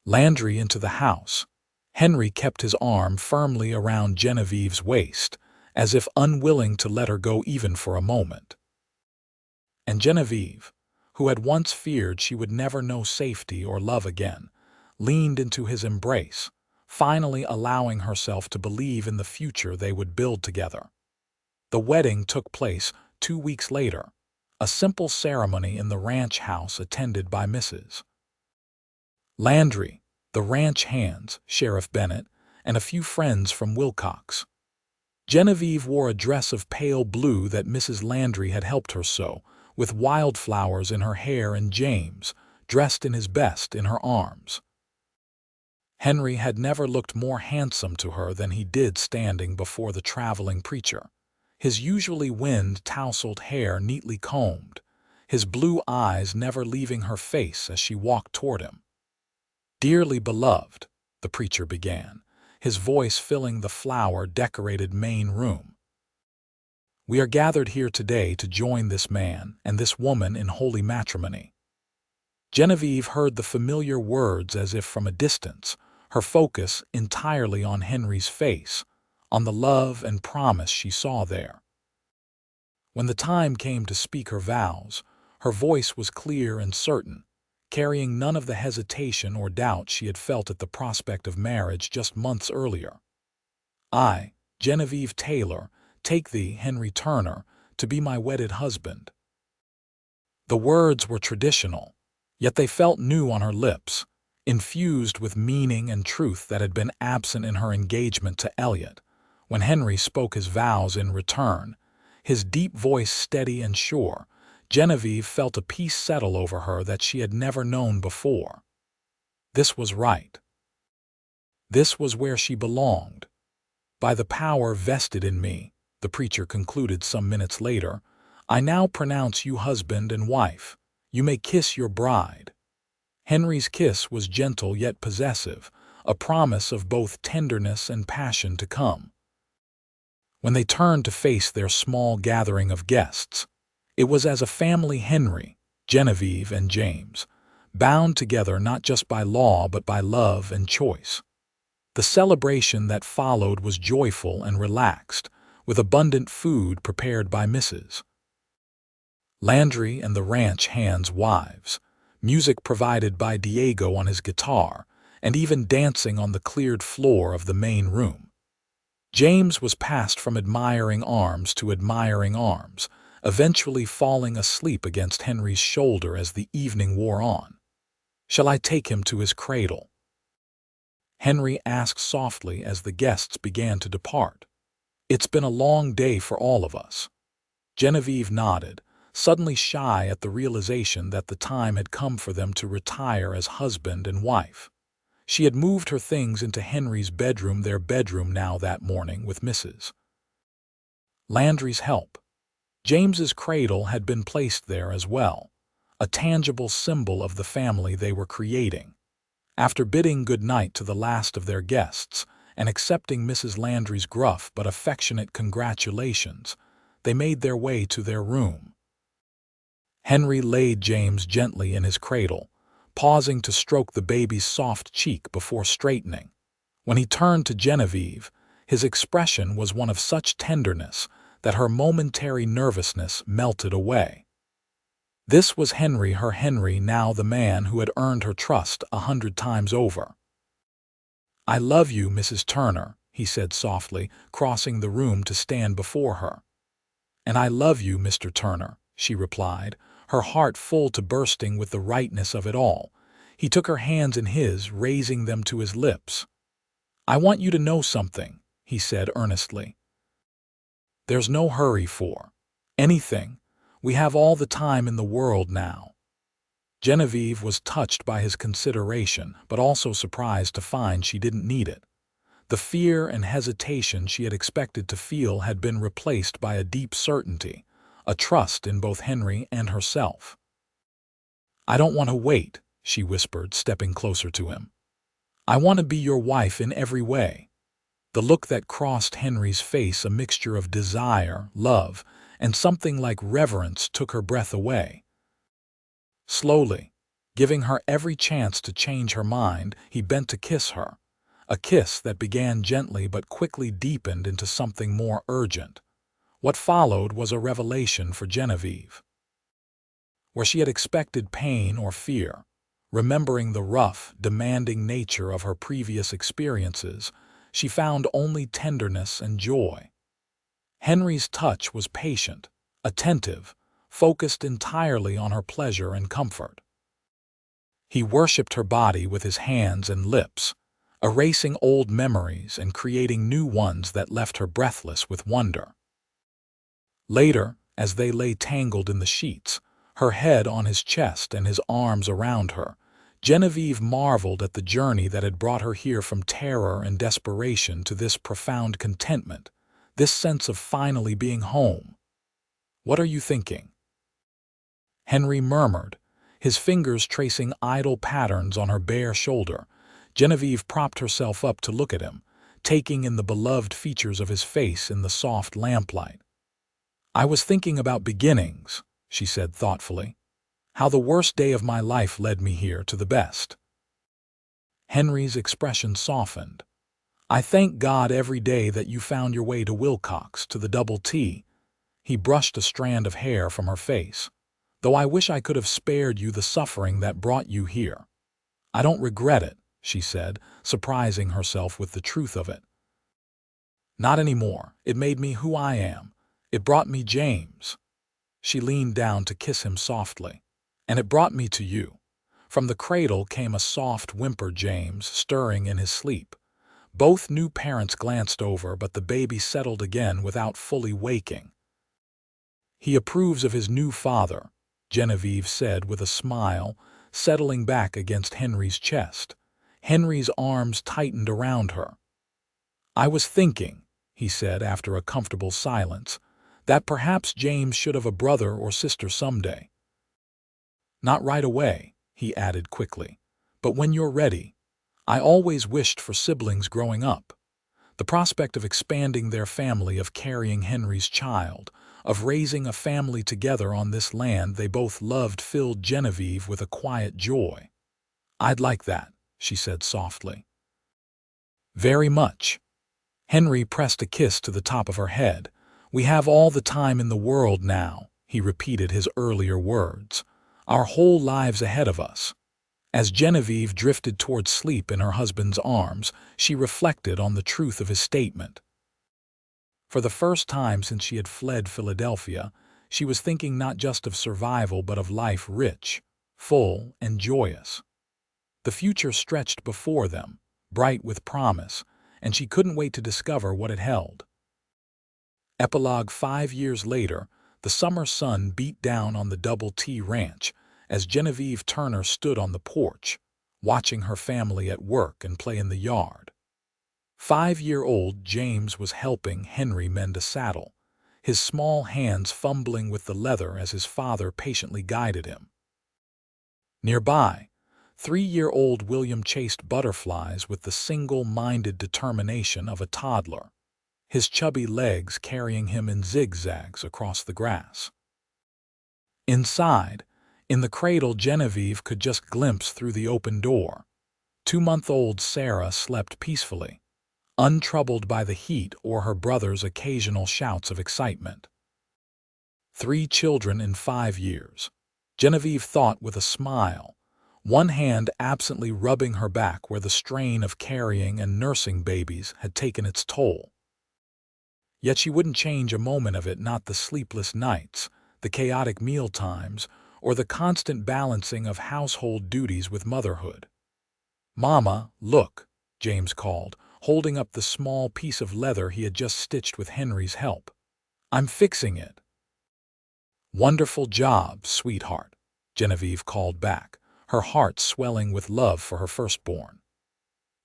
Landry into the house, Henry kept his arm firmly around Genevieve's waist, as if unwilling to let her go even for a moment. And Genevieve, who had once feared she would never know safety or love again, leaned into his embrace, finally allowing herself to believe in the future they would build together. The wedding took place 2 weeks later, a simple ceremony in the ranch house attended by Mrs. Landry, the ranch hands, Sheriff Bennett, and a few friends from Wilcox. Genevieve wore a dress of pale blue that Mrs. Landry had helped her sew, with wildflowers in her hair, and James, dressed in his best, in her arms. Henry had never looked more handsome to her than he did standing before the traveling preacher, his usually wind-tousled hair neatly combed, his blue eyes never leaving her face as she walked toward him. Dearly beloved, the preacher began, his voice filling the flower-decorated main room. We are gathered here today to join this man and this woman in holy matrimony. Genevieve heard the familiar words as if from a distance, her focus entirely on Henry's face, on the love and promise she saw there. When the time came to speak her vows, her voice was clear and certain, carrying none of the hesitation or doubt she had felt at the prospect of marriage just months earlier. I, Genevieve Taylor, take thee, Henry Turner, to be my wedded husband. The words were traditional, yet they felt new on her lips, infused with meaning and truth that had been absent in her engagement to Elliot. When Henry spoke his vows in return, his deep voice steady and sure, Genevieve felt a peace settle over her that she had never known before. This was right. This was where she belonged. By the power vested in me, the preacher concluded some minutes later, I now pronounce you husband and wife. You may kiss your bride. Henry's kiss was gentle yet possessive, a promise of both tenderness and passion to come. When they turned to face their small gathering of guests, it was as a family. Henry, Genevieve, and James, bound together not just by law but by love and choice. The celebration that followed was joyful and relaxed, with abundant food prepared by Mrs. Landry and the ranch hands' wives, music provided by Diego on his guitar, and even dancing on the cleared floor of the main room. James was passed from admiring arms to admiring arms, eventually falling asleep against Henry's shoulder as the evening wore on. "Shall I take him to his cradle?" Henry asked softly as the guests began to depart. "It's been a long day for all of us." Genevieve nodded, suddenly shy at the realization that the time had come for them to retire as husband and wife. She had moved her things into Henry's bedroom, their bedroom now that morning, with Mrs. Landry's help. James's cradle had been placed there as well, a tangible symbol of the family they were creating. After bidding good night to the last of their guests and accepting Mrs. Landry's gruff but affectionate congratulations, they made their way to their room. Henry laid James gently in his cradle, pausing to stroke the baby's soft cheek before straightening. When he turned to Genevieve, his expression was one of such tenderness that her momentary nervousness melted away. This was Henry, her Henry, now the man who had earned her trust 100 times over. "I love you, Mrs. Turner," he said softly, crossing the room to stand before her. "And I love you, Mr. Turner," she replied, her heart full to bursting with the rightness of it all. He took her hands in his, raising them to his lips. "I want you to know something," he said earnestly. "There's no hurry for anything. We have all the time in the world now." Genevieve was touched by his consideration, but also surprised to find she didn't need it. The fear and hesitation she had expected to feel had been replaced by a deep certainty, a trust in both Henry and herself. "I don't want to wait," she whispered, stepping closer to him. "I want to be your wife in every way." The look that crossed Henry's face, a mixture of desire, love, and something like reverence, took her breath away. Slowly, giving her every chance to change her mind, he bent to kiss her, a kiss that began gently but quickly deepened into something more urgent. What followed was a revelation for Genevieve. Where she had expected pain or fear, remembering the rough, demanding nature of her previous experiences, she found only tenderness and joy. Henry's touch was patient, attentive, focused entirely on her pleasure and comfort. He worshipped her body with his hands and lips, erasing old memories and creating new ones that left her breathless with wonder. Later, as they lay tangled in the sheets, her head on his chest and his arms around her, Genevieve marveled at the journey that had brought her here from terror and desperation to this profound contentment, this sense of finally being home. "What are you thinking?" Henry murmured, his fingers tracing idle patterns on her bare shoulder. Genevieve propped herself up to look at him, taking in the beloved features of his face in the soft lamplight. "I was thinking about beginnings," she said thoughtfully. "How the worst day of my life led me here to the best." Henry's expression softened. "I thank God every day that you found your way to Wilcox, to the Double T." He brushed a strand of hair from her face. "Though I wish I could have spared you the suffering that brought you here." "I don't regret it," she said, surprising herself with the truth of it. "Not anymore. It made me who I am. It brought me James." She leaned down to kiss him softly. "And it brought me to you." From the cradle came a soft whimper, James stirring in his sleep. Both new parents glanced over, but the baby settled again without fully waking. "He approves of his new father," Genevieve said with a smile, settling back against Henry's chest. Henry's arms tightened around her. "I was thinking," he said after a comfortable silence, "that perhaps James should have a brother or sister someday." "Not right away," he added quickly, "but when you're ready. I always wished for siblings growing up." The prospect of expanding their family, of carrying Henry's child, of raising a family together on this land they both loved filled Genevieve with a quiet joy. "I'd like that," she said softly. "Very much." Henry pressed a kiss to the top of her head. "We have all the time in the world now," he repeated his earlier words. "Our whole lives ahead of us." As Genevieve drifted toward sleep in her husband's arms, she reflected on the truth of his statement. For the first time since she had fled Philadelphia, she was thinking not just of survival but of life rich, full, and joyous. The future stretched before them, bright with promise, and she couldn't wait to discover what it held. Epilogue: 5 years later, the summer sun beat down on the Double T Ranch as Genevieve Turner stood on the porch, watching her family at work and play in the yard. 5-year-old James was helping Henry mend a saddle, his small hands fumbling with the leather as his father patiently guided him. Nearby, 3-year-old William chased butterflies with the single-minded determination of a toddler, his chubby legs carrying him in zigzags across the grass. Inside, in the cradle Genevieve could just glimpse through the open door. 2-month-old Sarah slept peacefully, untroubled by the heat or her brother's occasional shouts of excitement. 3 children in 5 years, Genevieve thought with a smile, one hand absently rubbing her back where the strain of carrying and nursing babies had taken its toll. Yet she wouldn't change a moment of it, not the sleepless nights, the chaotic meal times, or the constant balancing of household duties with motherhood. "Mama, look," James called, holding up the small piece of leather he had just stitched with Henry's help. "I'm fixing it." "Wonderful job, sweetheart," Genevieve called back, her heart swelling with love for her firstborn.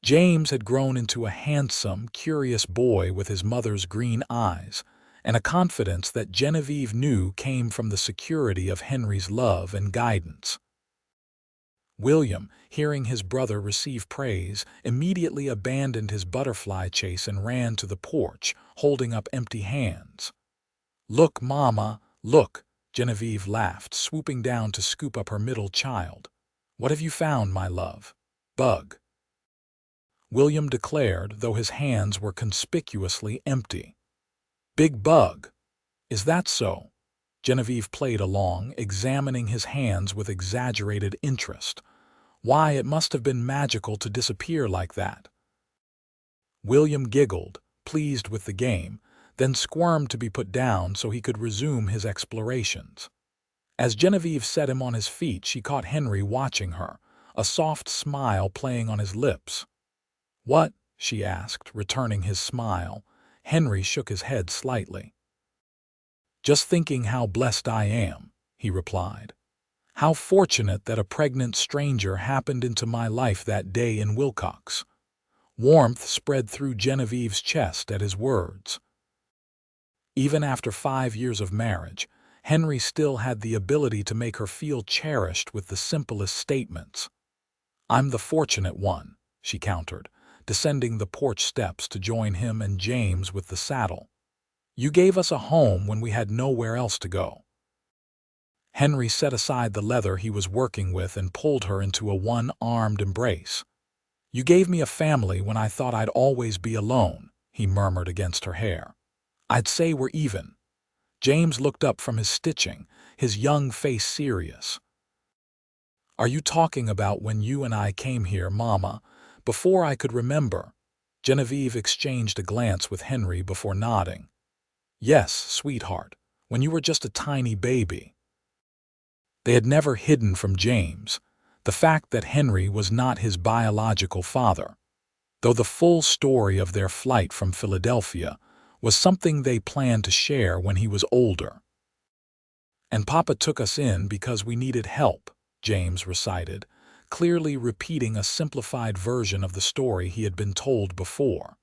James had grown into a handsome, curious boy with his mother's green eyes, and a confidence that Genevieve knew came from the security of Henry's love and guidance. William, hearing his brother receive praise, immediately abandoned his butterfly chase and ran to the porch, holding up empty hands. "Look, Mama, look," Genevieve laughed, swooping down to scoop up her middle child. "What have you found, my love?" "Bug," William declared, though his hands were conspicuously empty. "Big bug. Is that so?" Genevieve played along, examining his hands with exaggerated interest. "Why, it must have been magical to disappear like that." William giggled, pleased with the game, then squirmed to be put down so he could resume his explorations. As Genevieve set him on his feet, she caught Henry watching her, a soft smile playing on his lips. "What?" she asked, returning his smile. Henry shook his head slightly. "Just thinking how blessed I am," he replied. "How fortunate that a pregnant stranger happened into my life that day in Wilcox." Warmth spread through Genevieve's chest at his words. Even after 5 years of marriage, Henry still had the ability to make her feel cherished with the simplest statements. "I'm the fortunate one," she countered, descending the porch steps to join him and James with the saddle. "You gave us a home when we had nowhere else to go." Henry set aside the leather he was working with and pulled her into a one-armed embrace. "You gave me a family when I thought I'd always be alone," he murmured against her hair. "I'd say we're even." James looked up from his stitching, his young face serious. "Are you talking about when you and I came here, Mama, before I could remember?" Genevieve exchanged a glance with Henry before nodding. "Yes, sweetheart, when you were just a tiny baby." They had never hidden from James the fact that Henry was not his biological father, though the full story of their flight from Philadelphia was something they planned to share when he was older. "And Papa took us in because we needed help," James recited, clearly repeating a simplified version of the story he had been told before.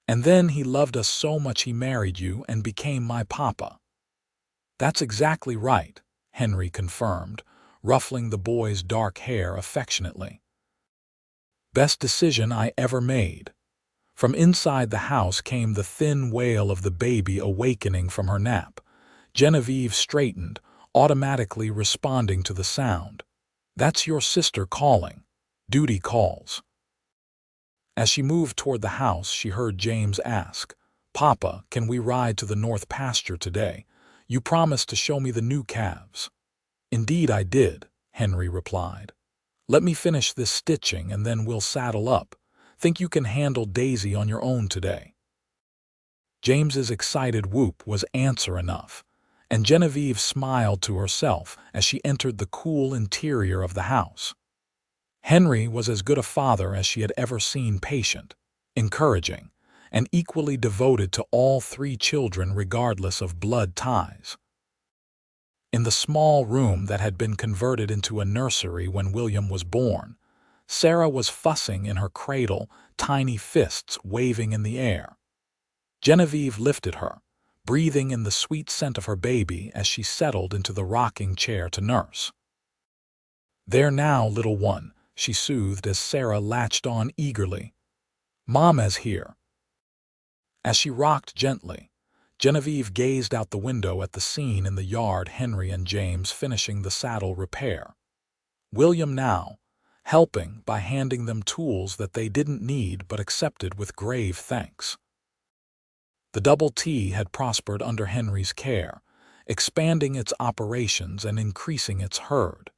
"And then he loved us so much he married you and became my papa." "That's exactly right," Henry confirmed, ruffling the boy's dark hair affectionately. "Best decision I ever made." From inside the house came the thin wail of the baby awakening from her nap. Genevieve straightened, automatically responding to the sound. "That's your sister calling. Duty calls." As she moved toward the house, she heard James ask, "Papa, can we ride to the north pasture today? You promised to show me the new calves." "Indeed I did," Henry replied. "Let me finish this stitching and then we'll saddle up. Think you can handle Daisy on your own today?" James's excited whoop was answer enough, and Genevieve smiled to herself as she entered the cool interior of the house. Henry was as good a father as she had ever seen, patient, encouraging, and equally devoted to all three children regardless of blood ties. In the small room that had been converted into a nursery when William was born, Sarah was fussing in her cradle, tiny fists waving in the air. Genevieve lifted her, breathing in the sweet scent of her baby as she settled into the rocking chair to nurse. "There now, little one," she soothed as Sarah latched on eagerly. "Mama's here." As she rocked gently, Genevieve gazed out the window at the scene in the yard, Henry and James finishing the saddle repair. William now, helping by handing them tools that they didn't need but accepted with grave thanks. The Double T had prospered under Henry's care, expanding its operations and increasing its herd.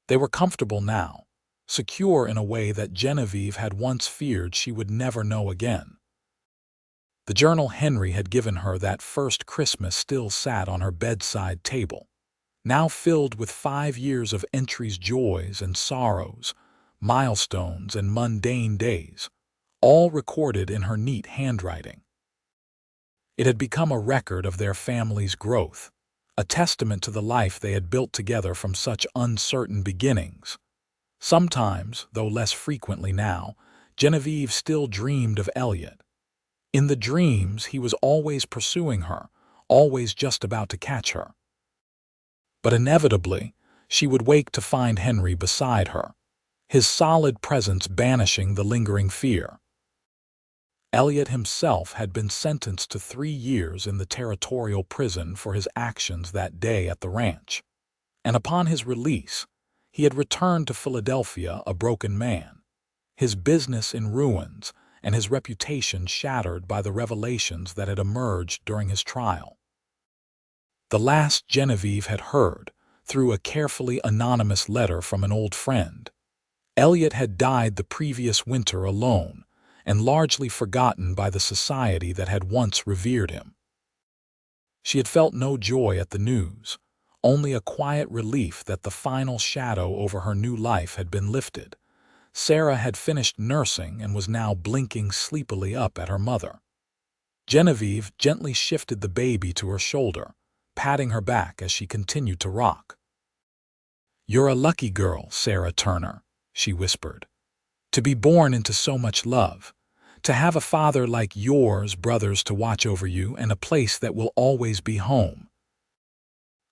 They were comfortable now, secure in a way that Genevieve had once feared she would never know again. The journal Henry had given her that first Christmas still sat on her bedside table, now filled with 5 years of entries, joys and sorrows, milestones and mundane days, all recorded in her neat handwriting. It had become a record of their family's growth, a testament to the life they had built together from such uncertain beginnings. Sometimes, though less frequently now, Genevieve still dreamed of Elliot. In the dreams, he was always pursuing her, always just about to catch her. But inevitably, she would wake to find Henry beside her, his solid presence banishing the lingering fear. Elliot himself had been sentenced to 3 years in the territorial prison for his actions that day at the ranch, and upon his release, he had returned to Philadelphia a broken man, his business in ruins and his reputation shattered by the revelations that had emerged during his trial. The last Genevieve had heard, through a carefully anonymous letter from an old friend, Elliot had died the previous winter alone, and largely forgotten by the society that had once revered him. She had felt no joy at the news, only a quiet relief that the final shadow over her new life had been lifted. Sarah had finished nursing and was now blinking sleepily up at her mother. Genevieve gently shifted the baby to her shoulder, patting her back as she continued to rock. "You're a lucky girl, Sarah Turner," she whispered, "to be born into so much love, to have a father like yours, brothers to watch over you, and a place that will always be home."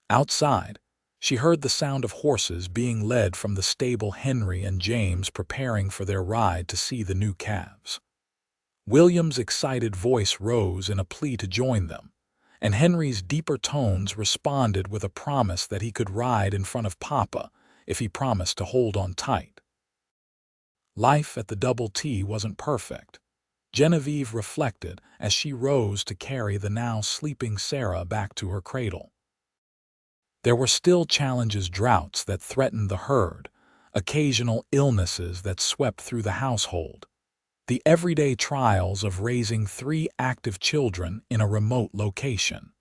Outside, she heard the sound of horses being led from the stable, Henry and James preparing for their ride to see the new calves. William's excited voice rose in a plea to join them, and Henry's deeper tones responded with a promise that he could ride in front of Papa if he promised to hold on tight. Life at the Double T wasn't perfect. Genevieve reflected as she rose to carry the now sleeping Sarah back to her cradle. There were still challenges, droughts that threatened the herd, occasional illnesses that swept through the household, the everyday trials of raising 3 active children in a remote location.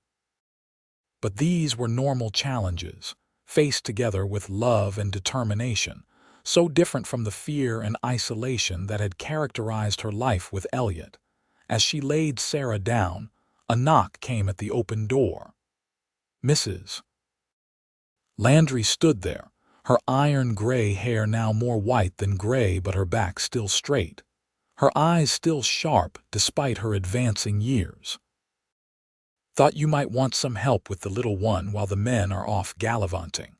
But these were normal challenges, faced together with love and determination, so different from the fear and isolation that had characterized her life with Elliot. As she laid Sarah down, a knock came at the open door. Mrs. Landry stood there, her iron-gray hair now more white than gray but her back still straight, her eyes still sharp despite her advancing years. "Thought you might want some help with the little one while the men are off gallivanting,"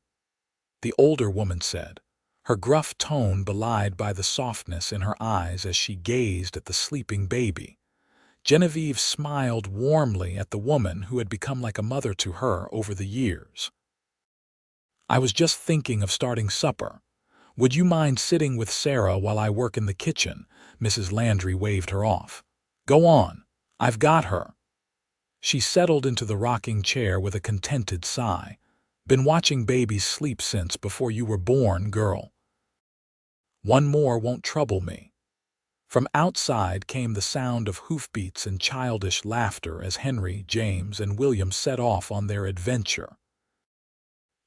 the older woman said, her gruff tone belied by the softness in her eyes as she gazed at the sleeping baby. Genevieve smiled warmly at the woman who had become like a mother to her over the years. "I was just thinking of starting supper. Would you mind sitting with Sarah while I work in the kitchen?" Mrs. Landry waved her off. "Go on, I've got her." She settled into the rocking chair with a contented sigh. "Been watching babies sleep since before you were born, girl. One more won't trouble me." From outside came the sound of hoofbeats and childish laughter as Henry, James, and William set off on their adventure.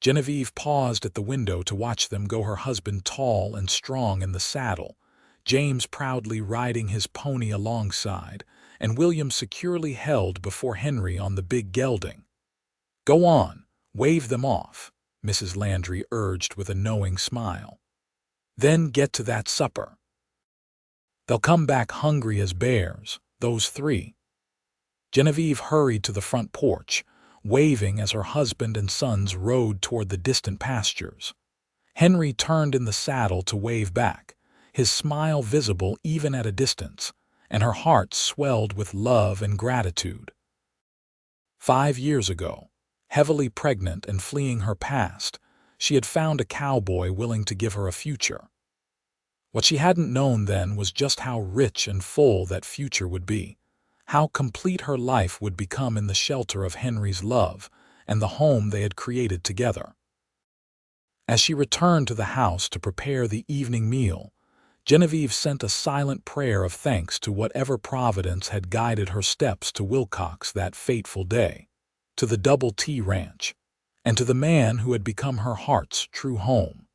Genevieve paused at the window to watch them go, her husband tall and strong in the saddle, James proudly riding his pony alongside, and William securely held before Henry on the big gelding. "Go on, wave them off," Mrs. Landry urged with a knowing smile. "Then get to that supper. They'll come back hungry as bears, those 3. Genevieve hurried to the front porch, waving as her husband and sons rode toward the distant pastures. Henry turned in the saddle to wave back, his smile visible even at a distance, and her heart swelled with love and gratitude. 5 years ago, heavily pregnant and fleeing her past, she had found a cowboy willing to give her a future. What she hadn't known then was just how rich and full that future would be, how complete her life would become in the shelter of Henry's love and the home they had created together. As she returned to the house to prepare the evening meal, Genevieve sent a silent prayer of thanks to whatever providence had guided her steps to Wilcox that fateful day, to the Double T Ranch, and to the man who had become her heart's true home.